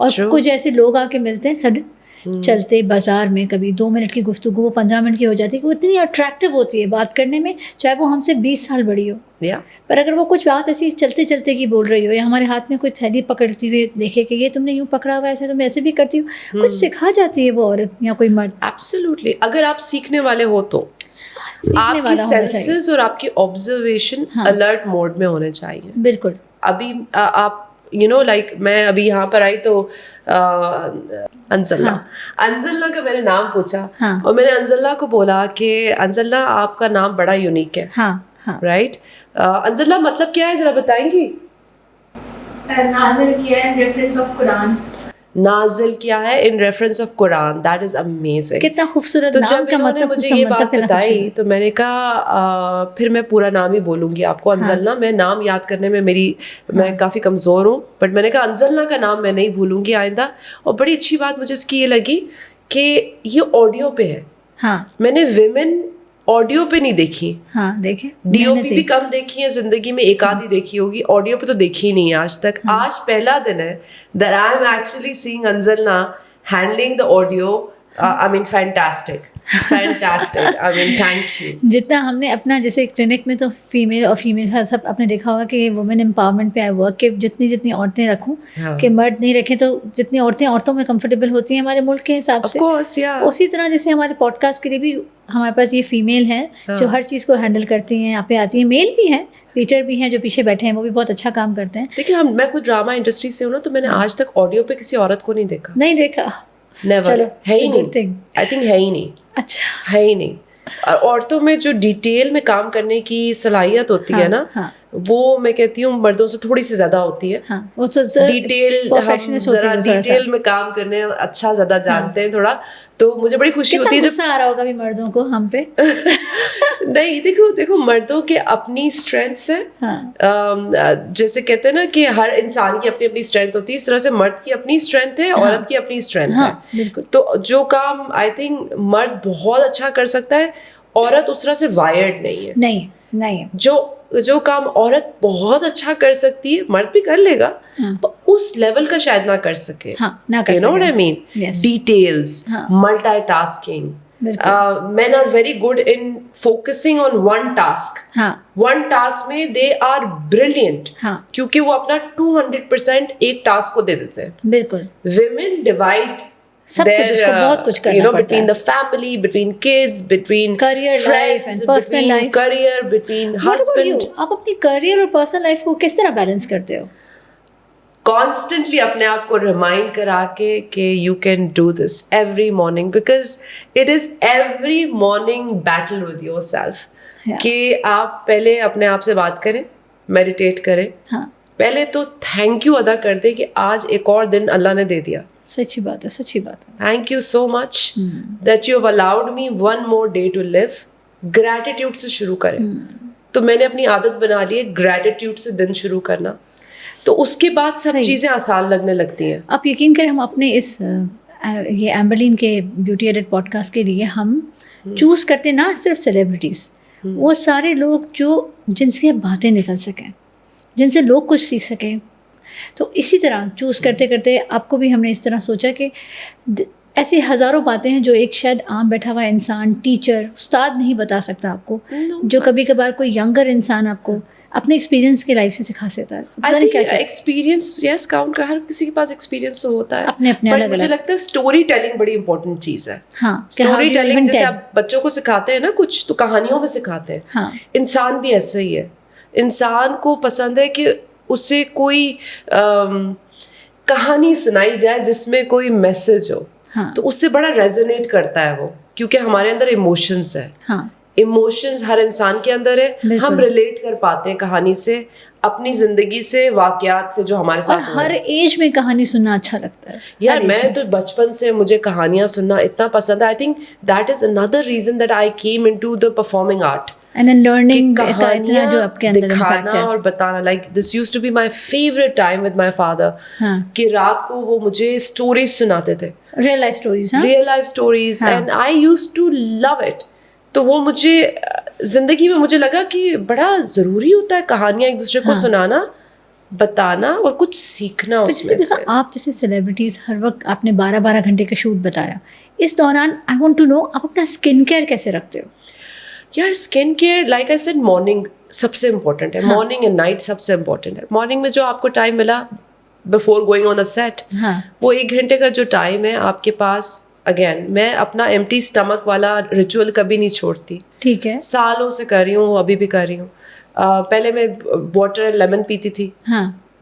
اور کچھ ایسے لوگ آ کے ملتے ہیں سڈن چلتے بازار میں، کبھی 2 منٹ کی گفتگو وہ 15 منٹ کی ہو جاتی ہے کہ وہ اتنی اٹریکٹیو ہوتی ہے بات کرنے میں، چاہے وہ ہم سے 20 سال بڑی ہو. پر اگر وہ کچھ بات ایسی چلتے چلتے کی بول رہی ہو، یا ہمارے ہاتھ میں کوئی تھیلی پکڑتی ہوئے دیکھے کہ یہ تم نے یوں پکڑا ہوا ایسے، تم ایسے بھی کرتی ہو، کچھ سکھا جاتی ہے وہ عورت یا کوئی مرد. ایبسلیوٹلی. اگر آپ سیکھنے والے ہو تو آپ کی سینسز اور آپ کی آبزرویشن الرٹ موڈ میں ہونے چاہیے. بالکل. ابھی آپ لائک میں ابھی یہاں پر آئی تو انزلہ کا میں نے نام پوچھا اور میں نے انزلہ کو بولا کہ انزلہ آپ کا نام بڑا یونیک ہے. رائٹ. انزلہ مطلب کیا ہے ذرا بتائیں گی؟ نازل کیا ہے ریفرنس آف قرآن. نازل کیا ہے in reference of Quran. That is amazing. کتنا خوبصورت تو نام جب کا انہوں نے مطلب مجھے یہ بات بتائی تو میں نے کہا پھر میں پورا نام ہی بولوں گی آپ کو. انزلنا، میں نام یاد کرنے میں میں کافی کمزور ہوں، بٹ میں نے کہا انزلنا کا نام میں نہیں بھولوں گی آئندہ. اور بڑی اچھی بات مجھے اس کی یہ لگی کہ یہ آڈیو پہ ہے. میں نے ویمن آڈیو پہ نہیں دیکھی. دیکھیں ڈی او پی بھی کم دیکھی ہے زندگی میں، ایک آدھی دیکھی ہوگی. آڈیو پہ تو دیکھی ہی نہیں آج تک. آج پہلا دن ہے that I am actually seeing Anzalna handling the audio. I mean fantastic. I mean thank you. جتنا ہم نے اپنا جیسے کلینک میں تو فیمیل اور فیمیل کا سب آپ نے دیکھا ہوگا کہ وومن امپاورمنٹ پہ آئی ورک کہ جتنی عورتیں رکھوں کہ مرد نہیں رکھیں، تو جتنی عورتوں میں کمفرٹیبل ہوتی ہیں ہمارے ملک کے حساب سے، اسی طرح جیسے ہمارے پوڈ کاسٹ کے لیے بھی ہمارے پاس یہ فیمیل ہیں جو ہر چیز کو ہینڈل کرتی ہیں، یہاں پہ آتی ہیں. میل بھی ہیں، پیٹر بھی ہیں جو پیچھے بیٹھے ہیں، وہ بھی بہت اچھا کام کرتے ہیں. دیکھیے میں خود ڈراما انڈسٹری سے ہوں نا، تو میں نے آج تک آڈیو پہ کسی عورت کو نہیں دیکھا. نیور. ہے ہی نہیں. آئی تھنک ہے ہی نہیں. اچھا. ہے ہی نہیں. اور عورتوں میں جو ڈیٹیل میں کام کرنے کی صلاحیت ہوتی ہے نا، وہ میں کہتی ہوں مردوں سے تھوڑی سی زیادہ ہوتی ہے. ڈیٹیل، ہم ذرا ڈیٹیل میں کام کرنے اچھا زیادہ جانتے ہیں تھوڑا. تو مجھے بڑی خوشی ہوتی ہے جب آ رہا ہوگا بھی مردوں کو ہم پہ. نہیں دیکھو مردوں کے اپنی اسٹرینتھس ہیں. جیسے کہتے ہیں نا کہ ہر انسان کی اپنی اپنی اسٹرینتھ ہوتی ہے، اس طرح سے مرد کی اپنی اسٹرینتھ ہے، عورت کی اپنی اسٹرینتھ ہے. تو جو کام آئی تھنک مرد بہت اچھا کر سکتا ہے، عورت اس طرح سے وائرڈ نہیں ہے. نہیں. جو کام عورت بہت اچھا کر سکتی ہے مرد بھی کر لے گا، اس لیول کا شاید نہ کر سکے. You know what I mean? Details, multitasking. Men are very good in focusing on one task. One task میں they are brilliant کیونکہ وہ اپنا 200% ایک ٹاسک کو دے دیتے ہیں. بالکل. Women divide سب کچھ اس کو بہت کچھ کرنا پڑتا ہے. between the family, between kids, between career life and personal life. career, between husband. آپ اپنی career اور personal life کو کس طرح بیلنس کرتے ہو؟ Constantly اپنے آپ کو ریمائنڈ کرا کے کہ you can do this every morning, because it is every morning battle with yourself. کہ آپ پہلے اپنے آپ سے بات کریں، میڈیٹیٹ کریں، پہلے تو تھینک یو ادا کر دیں کہ آج ایک اور دن اللہ نے دے دیا. سچی بات ہے. Thank you so much that you have allowed me one more day to live. Gratitude سے شروع کریں. تو میں نے اپنی عادت بنا لی ہے گریٹیٹیوڈ سے دن شروع کرنا، تو اس کے بعد سب چیزیں آسان لگنے لگتی ہیں. آپ یقین کریں ہم اپنے اس یہ ایمبرلین کے بیوٹی ایڈٹ پوڈ کاسٹ کے لیے ہم چوز کرتے نہ صرف سیلیبریٹیز، وہ سارے لوگ جن سے باتیں نکل سکیں، جن سے لوگ کچھ سیکھ سکیں. تو اسی طرح چوز کرتے کرتے آپ کو بھی ہم نے اس طرح سوچا کہ ایسی ہزاروں باتیں ہیں جو ایک شاید عام بیٹھا ہوا انسان، ٹیچر، استاد نہیں بتا سکتا آپ کو، جو کبھی کبھار کوئی ینگر انسان آپ کو اپنے ایکسپیرینس کی لائف سے سکھا سکتا ہے. ایکسپیرینس یس کاؤنٹ کر، ہر کسی کے پاس ایکسپیرینس ہوتا ہے اپنے اپنے. بٹ مجھے لگتا ہے اسٹوری ٹیلنگ بڑی امپورٹنٹ چیز ہے. اسٹوری ٹیلنگ جیسے آپ بچوں کو سکھاتے ہیں نا کچھ، تو کہانیوں میں سکھاتے ہیں. انسان بھی ایسا ہی ہے. انسان کو پسند ہے کہ اسے کوئی کہانی سنائی جائے جس میں کوئی میسج ہو، تو اس سے بڑا ریزونیٹ کرتا ہے وہ، کیونکہ ہمارے اندر ایموشنس ہیں. ایموشنز ہر انسان کے اندر ہے، ہم ریلیٹ کر پاتے ہیں کہانی سے، اپنی زندگی سے، واقعات سے جو ہمارے ساتھ ہوئے. ہر ایج میں کہانی سننا اچھا لگتا ہے یار. میں تو بچپن سے مجھے کہانیاں سننا اتنا پسند ہے. I think that is another reason that I came into the performing art. And then learning کہانیاں جو آپ کے اندر دکھانا اور بتانا. Like this used to be my favourite time with my father, کہ رات کو وہ مجھے اسٹوریز سناتے تھے، real life stories and I used to love it. تو وہ مجھے زندگی میں مجھے لگا کہ بڑا ضروری ہوتا ہے کہانیاں ایک دوسرے کو سنانا. بتانا اور کچھ سیکھنا اس میں سے. آپ جیسے سیلیبریٹیز ہر وقت آپ نے 12 گھنٹے کا شوٹ بتایا, اس دوران آئی وانٹ ٹو نو آپ اپنا اسکن کیئر کیسے رکھتے ہو؟ یار skin care like I said morning سب سے امپورٹنٹ ہے. مارننگ اینڈ نائٹ سب سے امپورٹنٹ ہے. مارننگ میں جو آپ کو ٹائم ملا before going on the set, وہ 1 گھنٹے کا جو ٹائم ہے آپ کے پاس, اگین میں اپنا ایمٹی اسٹمک والا ریچول کبھی نہیں چھوڑتی. ٹھیک ہے, سالوں سے کر رہی ہوں, ابھی بھی کر رہی ہوں. پہلے میں واٹر اینڈ لیمن پیتی تھی,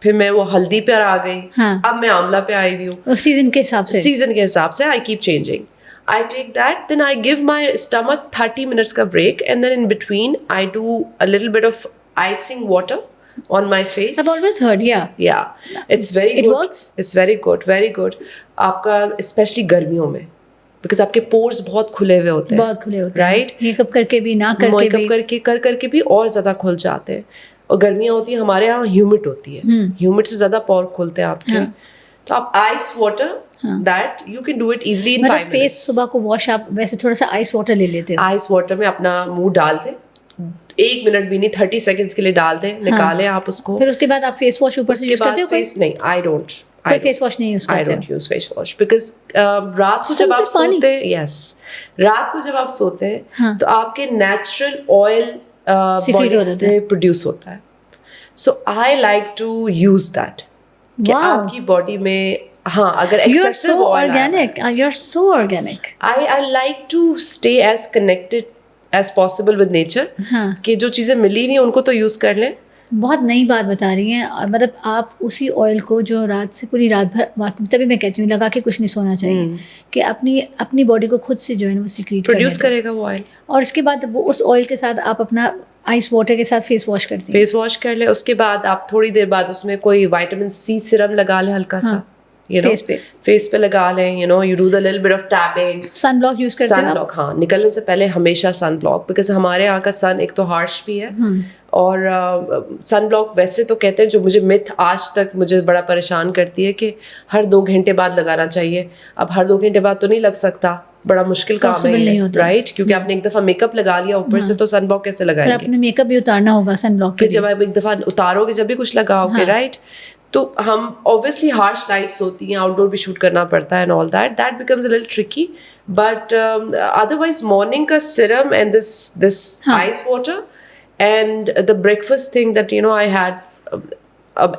پھر میں وہ ہلدی پہ آ گئی, اب میں آملہ پہ آئی ہوئی ہوں. سیزن کے حساب سے, سیزن کے حساب سے I keep changing. I take that, then I give my stomach 30 minutes ka break, and then in between I do a little bit of icing water on my face. I've always heard, yeah, it's very good. It works? It's very good, very good. آپ کا especially گرمیوں میں, because آپ کے pores بہت کھلے ہوئے ہوتے ہیں, بہت کھلے ہوتے ہیں, right? میک اپ کر کے بھی, نہ کر کے بھی, میک اپ کر کے بھی اور زیادہ کھل جاتے ہیں. اور گرمیاں ہوتی ہیں ہمارے یہاں ہیومڈ ہوتی ہے, ہیومڈ سے زیادہ پور کھلتے ہیں آپ کے. تو آپ ice water that you can do it easily in 5 minutes. Face صبح کو واش آپ ویسے تھوڑا سا آئس واٹر لے لیتے ہو؟ آئس واٹر میں اپنا منہ ڈال دیں, 1 منٹ بھی نہیں, 30 سیکنڈز کے لیے ڈال دیں, نکالیں آپ اس کو. پھر اس کے بعد آپ فیس واش اوپر سے یوز کرتے ہو؟ فیس نہیں, I don't. کوئی فیس واش نہیں یوز کرتے؟ I don't use face wash because رات کو جب آپ سوتے ہیں, yes, رات کو جب آپ سوتے ہیں تو آپ کے نیچرل آئل باڈی سے پروڈیوس ہوتا ہے. So I like to use that کہ آپ کی باڈی میں, ہاں اگر excessive oil, you are so organic. I like to stay as connected as possible with nature, کہ جو چیزیں ملی ہوئی ہیں ان کو تو یوز کر لیں. بہت نئی بات بتا رہی ہیں, مطلب آپ اسی آئل کو جو رات سے پوری رات بھر, تبھی میں کہتی ہوں لگا کے کچھ نہیں سونا چاہیے, کہ اپنی باڈی کو خود سے جو ہے وہ سیکریٹ پروڈیوس کرے گا وہ آئل. اور اس کے بعد وہ اس آئل کے ساتھ آپ اپنا آئس واٹر کے ساتھ فیس واش کرتے ہیں. فیس واش کر لیں, اس کے بعد آپ تھوڑی دیر بعد اس میں کوئی وائٹامن سی سیرم لگا لیں ہلکا سا, فیس پہ لگا لیں. you do the little bit of tapping. Sun block use کرتے ہیں؟ سن بلاک, ہاں, نکلنے سے پہلے ہمیشہ سن بلاک, بیکاز ہمارے یہاں کا سن ایک تو ہارش بھی ہے, اور سن بلاک ویسے تو کہتے ہیں, جو مجھے متھ آج تک مجھے بڑا پریشان کرتی ہے کہ ہر 2 گھنٹے بعد لگانا چاہیے. اب ہر 2 گھنٹے بعد تو نہیں لگ سکتا, بڑا مشکل کام ہے, رائٹ, کیونکہ آپ نے ایک دفعہ میک اپ لگا لیا اوپر سے, تو سن بلاک کیسے لگائیں گے؟ آپ نے میک اپ بھی اتارنا ہوگا سن بلاک کے, جب آپ ایک دفعہ اتارو گے جب بھی کچھ لگاؤ گے, رائٹ. تو ہم obviously ہارش لائٹس ہوتی ہیں, آؤٹ ڈور بھی شوٹ کرنا پڑتا ہے, and all that becomes a little tricky, but otherwise morning کا serum and this ice water and the breakfast thing that I had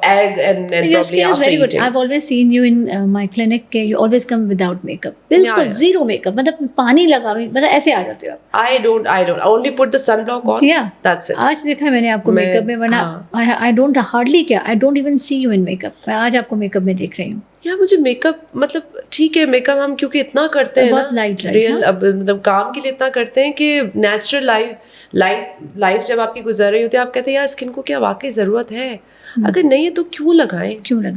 egg and probably after eating. I've always seen you in my clinic, you always come without makeup, بالکل zero makeup, مطلب پانی لگا ہوئی, مطلب ایسے آ جاتے ہو آپ. I don't only put the sunblock on. Yeah, that's it. آج دیکھا میں نے آپ کو میک اپ میں, ورنہ I don't hardly کیا, I don't even see you in makeup. میں آج آپ کو میک اپ میں دیکھ رہی ہوں. مجھے میک اپ, مطلب ٹھیک ہے میک اپ ہم کیونکہ اتنا کرتے ہیں بہت لائٹ ریئل, اب مطلب کام کے لیے اتنا کرتے ہیں کہ نیچرل لائف جب آپ کی گزر رہی ہوتی ہے, آپ کہتے ہیں یار اسکن کو کیا واقعی ضرورت ہے, اگر نہیں ہے تو کیوں لگائیں,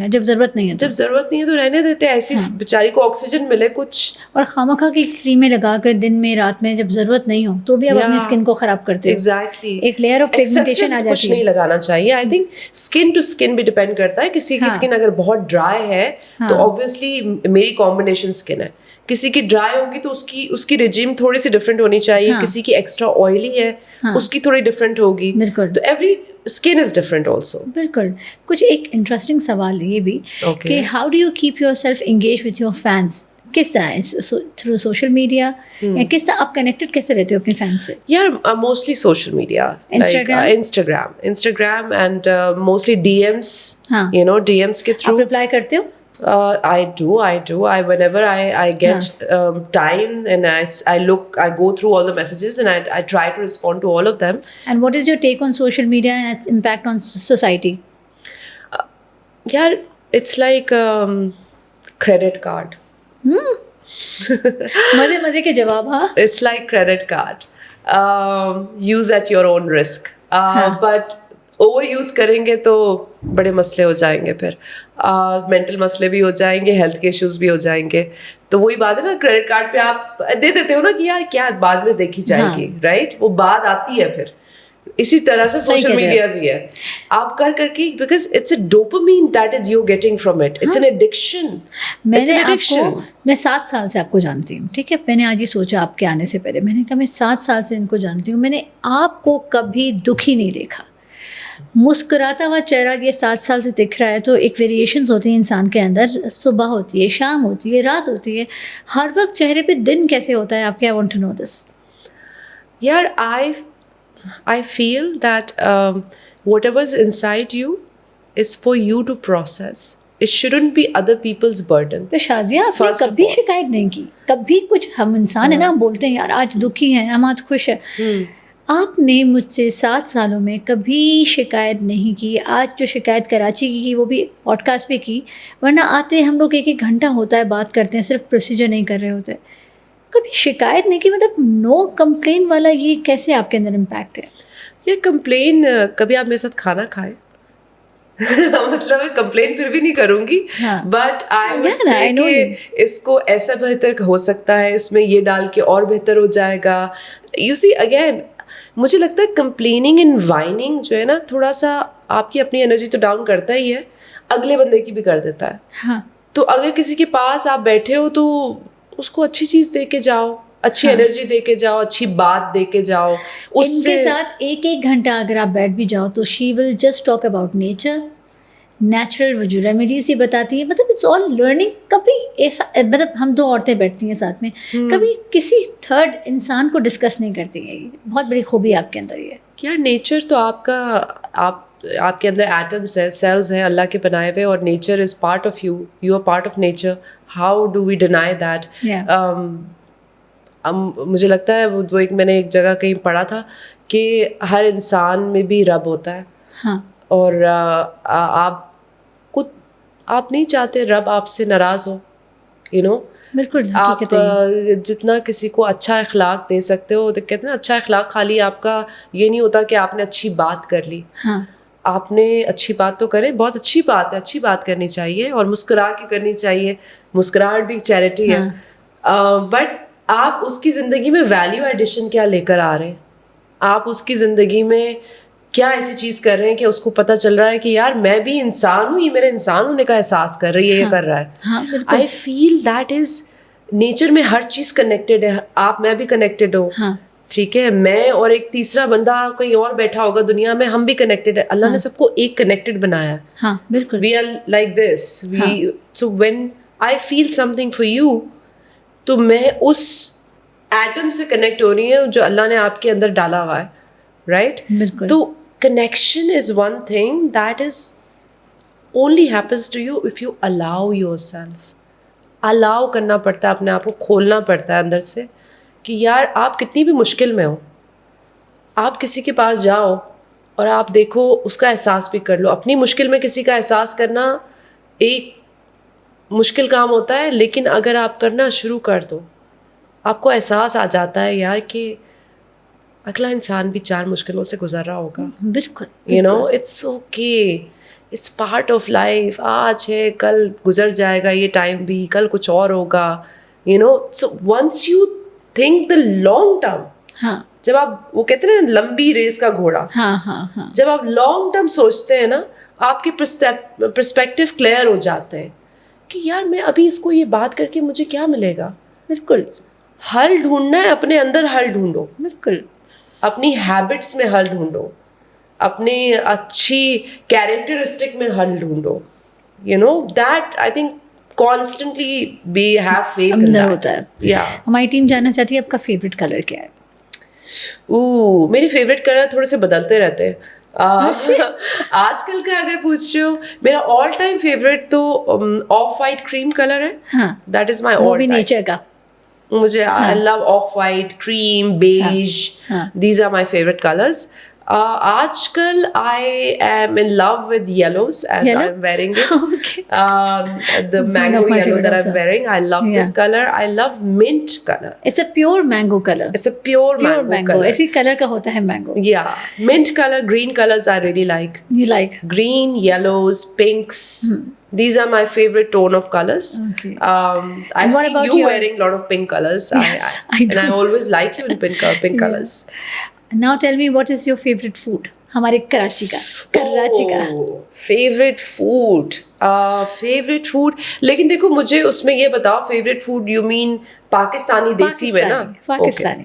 جب ضرورت نہیں ہے, جب ضرورت نہیں ہے تو رہنے دیتے, ایسی بیچاری کو آکسیجن ملے کچھ. اور خامخواہ کی کریمیں لگا کر دن میں رات میں جب ضرورت نہیں ہو تو بھی آپ اپنی اسکن کو خراب کرتے ہو. ایگزیکٹلی, ایک لیئر آف پیگمنٹیشن آ جاتی ہے. کچھ نہیں لگانا چاہیے. I think skin to skin بھی ڈپینڈ کرتا ہے. کسی کی اسکن اگر بہت ڈرائی ہے تو آبویسلی میری کمبینیشن اسکن ہے, کسی کی ڈرائی ہوگی تو اس کی ریجیم تھوڑی سی ڈفرینٹ ہونی چاہیے, کسی کی ایکسٹرا آئلی ہے اس کی تھوڑی ڈفرینٹ ہوگی, تو every skin is different also. بالکل. کچھ ایک انٹرسٹنگ سوال یہ بھی کہ how do you keep your self engage with your fans, کس طرح تھرو سوشل میڈیا, یا کس طرح آپ کنیکٹڈ کیسے رہتے ہو اپنے فینس سے؟ یار mostly social media, Instagram and mostly D Ms, D Ms کے تھرو. آپ رپلائی کرتے ہو؟ I do. Whenever I get time and I go through all the messages and I try to respond to all of them. And what is your take on social media and its impact on society? Yeah, it's like credit card. مزے کے جواب. ہاں, it's like credit card. Use at your own risk. But over use کریں گے تو بڑے مسئلے ہو جائیں گے, پھر مینٹل مسئلے بھی ہو جائیں گے, ہیلتھ کے ایشوز بھی ہو جائیں گے. تو وہی بات ہے نا, کریڈٹ کارڈ پہ آپ دے دیتے ہو نا کہ یار کیا بعد میں دیکھی جائے گی, رائٹ, وہ بات آتی ہے پھر. اسی طرح سے سوشل میڈیا بھی ہے, آپ کر کے, because it's a dopamine that is you getting from it, it's an addiction. میں 7 سال سے آپ کو جانتی ہوں, ٹھیک ہے, میں نے آج یہ سوچا آپ کے آنے سے پہلے, میں نے کہا میں 7 سال سے ان کو جانتی ہوں, میں نے آپ کو کبھی دکھی نہیں دیکھا. مسکراتا ہوا چہرہ یہ 7 سال سے دکھ رہا ہے تو ایک ویریشنز ہوتی ہیں انسان کے اندر. صبح ہوتی ہے, شام ہوتی ہے, رات ہوتی ہے, ہر وقت چہرے پہ دن کیسے ہوتا ہے آپ کے؟ آئی وانٹ ٹو نو دس. یار I feel that whatever is inside you is for you to process. It shouldn't be other people's burden. تو شازیہ آپ نے کبھی شکایت نہیں کی کبھی کچھ؟ ہم انسان ہیں نا, ہم بولتے ہیں یار آج دکھی ہیں, ہم آج خوش ہیں. آپ نے مجھ سے 7 سالوں میں کبھی شکایت نہیں کی. آج جو شکایت کراچی کی وہ بھی پوڈ کاسٹ پہ کی, ورنہ آتے ہم لوگ 1 گھنٹہ ہوتا ہے بات کرتے ہیں, صرف پروسیجر نہیں کر رہے ہوتے. کبھی شکایت نہیں کی, مطلب نو کمپلین والا یہ کیسے آپ کے اندر امپیکٹ ہے؟ یہ کمپلین کبھی آپ میرے ساتھ کھانا کھائے مطلب میں کمپلین پھر بھی نہیں کروں گی, بٹ آئی وڈ سے کہ اس کو ایسا بہتر ہو سکتا ہے, اس میں یہ ڈال کے اور بہتر ہو جائے گا. یو سی اگین مجھے لگتا ہے کمپلیننگ اینڈ وائننگ جو ہے نا, تھوڑا سا آپ کی اپنی انرجی تو ڈاؤن کرتا ہی ہے, اگلے بندے کی بھی کر دیتا ہے. تو اگر کسی کے پاس آپ بیٹھے ہو تو اس کو اچھی چیز دے کے جاؤ, اچھی انرجی دے کے جاؤ, اچھی بات دے کے جاؤ. ان کے ساتھ 1 گھنٹہ اگر آپ بیٹھ بھی جاؤ تو she will just talk about nature, natural جو ریمیڈیز ہی بتاتی ہے. مطلب اٹس آل لرننگ. کبھی ایسا مطلب ہم 2 عورتیں بیٹھتی ہیں ساتھ میں, کبھی کسی تھرڈ انسان کو ڈسکس نہیں کرتی ہیں. بہت بڑی خوبی آپ کے اندر یہ ہے. یار نیچر تو آپ کا, آپ کے اندر ایٹمس ہیں, سیلز ہیں اللہ کے بنائے ہوئے, اور nature is part of you, you are part of nature. How do we deny that? مجھے لگتا ہے وہ ایک میں نے ایک جگہ کہیں پڑھا تھا کہ ہر انسان میں بھی رب ہوتا ہے, اور آپ نہیں چاہتے رب آپ سے ناراض ہو, یو نو. بالکل آپ جتنا کسی کو اچھا اخلاق دے سکتے ہو, تو کہتے ہیں اچھا اخلاق خالی آپ کا یہ نہیں ہوتا کہ آپ نے اچھی بات کر لی. آپ نے اچھی بات تو کرے, بہت اچھی بات ہے, اچھی بات کرنی چاہیے اور مسکرا کے کرنی چاہیے. مسکراہٹ بھی چیریٹی ہے, بٹ آپ اس کی زندگی میں ویلیو ایڈیشن کیا لے کر آ رہے ہیں؟ آپ اس کی زندگی میں کیا ایسی چیز کر رہے ہیں کہ اس کو پتہ چل رہا ہے کہ یار میں بھی انسان ہوں, یہ میرے انسان ہونے کا احساس کر رہی ہے, یہ کر رہا ہے. آئی فیل دیٹ از نیچر میں ہر چیز کنیکٹیڈ ہے. آپ میں بھی کنیکٹیڈ ہوں, ٹھیک ہے, میں اور ایک تیسرا بندہ کہیں اور بیٹھا ہوگا دنیا میں, ہم بھی کنیکٹیڈ ہے. اللہ نے سب کو ایک کنیکٹیڈ بنایا ہے. بالکل we are like this. So when I feel something for you, تو میں اس ایٹم سے کنیکٹ ہو رہی ہوں جو اللہ نے آپ کے اندر ڈالا ہوا ہے, رائٹ؟ تو connection is one thing that is only happens to you if you allow yourself. allow کرنا پڑتا ہے, اپنے آپ کو کھولنا پڑتا ہے اندر سے کہ یار آپ کتنی بھی مشکل میں ہو, آپ کسی کے پاس جاؤ اور آپ دیکھو, اس کا احساس بھی کر لو. اپنی مشکل میں کسی کا احساس کرنا ایک مشکل کام ہوتا ہے, لیکن اگر آپ کرنا شروع کر دو, آپ کو احساس آ جاتا ہے یار کہ اگلا انسان بھی 4 مشکلوں سے گزر رہا ہوگا. بالکل, you know, it's okay, it's part of life. آج ہے, کل گزر جائے گا یہ ٹائم بھی, کل کچھ اور ہوگا, you know. So once you think the long term, جب آپ وہ کہتے ہیں لمبی ریس کا گھوڑا, جب آپ لانگ ٹرم سوچتے ہیں نا, آپ کے پرسپیکٹیو کلیئر ہو جاتے ہیں کہ یار میں ابھی اس کو یہ بات کر کے مجھے کیا ملے گا. بالکل, حل ڈھونڈنا ہے, اپنے اندر حل ڈھونڈو. بالکل, اپنی ہیبٹس میں حل ڈھونڈو, اپنی اچھی کیریکٹرسٹک میں حل ڈھونڈو. You know that I think constantly be have faith in that ہوتا ہے. یا ہماری ٹیم جاننا چاہتی ہے آپ کا فیوریٹ کلر کیا ہے؟ میری فیوریٹ کلر تھوڑے سے بدلتے رہتے ہیں. آج کل کا اگر پوچھ رہے ہو, میرا آل ٹائم فیوریٹ تو آف وائٹ کریم کلر ہے. That is my all time. Nature کا مجھے I love off-white, cream, beige. These are my favorite colors. آج کل I am in love with yellows as I'm wearing it. The mango yellow that I'm wearing. I love this color. I love mint color. It's a pure mango color. It's a pure mango color. ایسی کلر کا ہوتا ہے mango. Yeah. Mint color, green colors I really like. You like? Green, yellows, pinks. These are my favorite tone of colors. Okay. I've seen you wearing a lot of pink colors. Yes, I do. And I always like you in pink colors. Now tell me, what is your favorite food? ہمارے کراچی کا. Favorite food. Favorite food. لیکن دیکھو مجھے اس میں یہ بتاؤ, favorite food you mean Pakistani دیسی میں نا؟ Pakistani.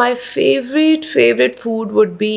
my favorite food would be,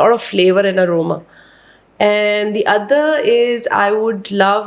Lot of flavor and aroma. And the other is I would love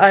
Our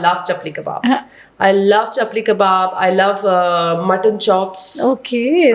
love chapli kebab. I love chapli kebab. I love mutton chops. Okay,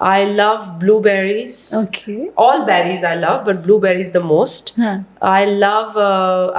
I love blueberries. Okay. All berries I love, but blueberries the most. I love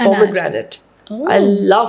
pomegranate. I love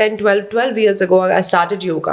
12 years ago, I started yoga.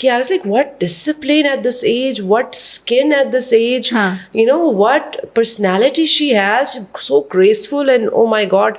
I was like, what discipline at this age, what skin at this age, you know, what personality she has, so graceful and oh my God,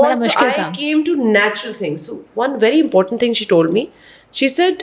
Also, I came to natural things. So one very important thing she told me, she said,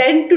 10 to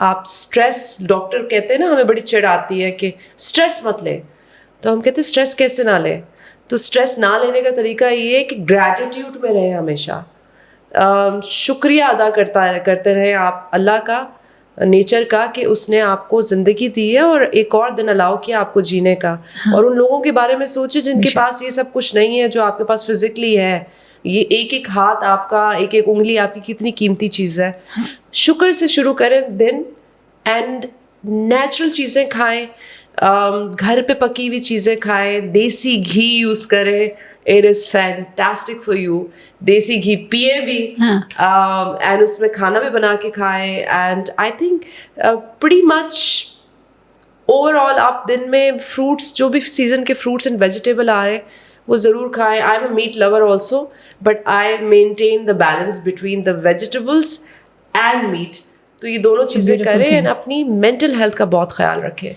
آپ اسٹریس, ڈاکٹر کہتے ہیں نا ہمیں بڑی چڑ آتی ہے کہ اسٹریس مت لے, تو ہم کہتے ہیں اسٹریس کیسے نہ لیں. تو اسٹریس نہ لینے کا طریقہ یہ ہے کہ گریٹیٹیوڈ میں رہیں ہمیشہ, شکریہ ادا کرتے رہیں آپ اللہ کا, نیچر کا, کہ اس نے آپ کو زندگی دی ہے اور ایک اور دن الاؤ کیا آپ کو جینے کا. اور ان لوگوں کے بارے میں سوچے جن کے پاس یہ سب کچھ نہیں ہے جو آپ کے پاس فزیکلی ہے. یہ ایک ایک ہاتھ آپ کا, ایک ایک انگلی آپ کی کتنی قیمتی چیز ہے. شکر سے شروع کریں دن, اینڈ نیچرل چیزیں کھائیں, گھر پہ پکی ہوئی چیزیں کھائیں, دیسی گھی یوز کریں, it is fantastic for you. دیسی گھی پیے بھی, اینڈ اس میں کھانا بھی بنا کے کھائیں. And I think pretty much over all آپ دن میں فروٹس, جو بھی سیزن کے فروٹس اینڈ ویجیٹیبل آ رہے ہیں وہ ضرور کھائیں. I am a meat lover also, but I maintain the balance between the vegetables and meat. تو یہ دونوں چیزیں کریں, اینڈ اپنی مینٹل ہیلتھ کا بہت خیال رکھیں.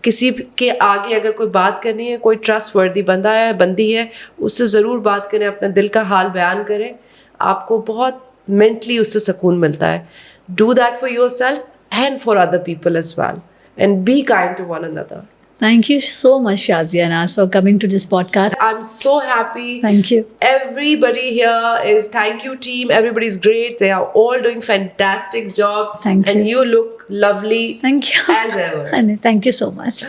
کسی کے آگے اگر کوئی بات کرنی ہے, کوئی ٹرسٹ وردی بندہ ہے, بندی ہے, اس سے ضرور بات کریں, اپنا دل کا حال بیان کریں. آپ کو بہت مینٹلی اس سے سکون ملتا ہے. Do that for yourself and for other people as well, and be kind to one another. Thank you so much, Shazia Naz, for coming to this podcast. I'm so happy. Thank you. Everybody here is, thank you team, everybody's great. They are all doing fantastic job. Thank you. And you look lovely. Thank you. As ever. Thank you so much.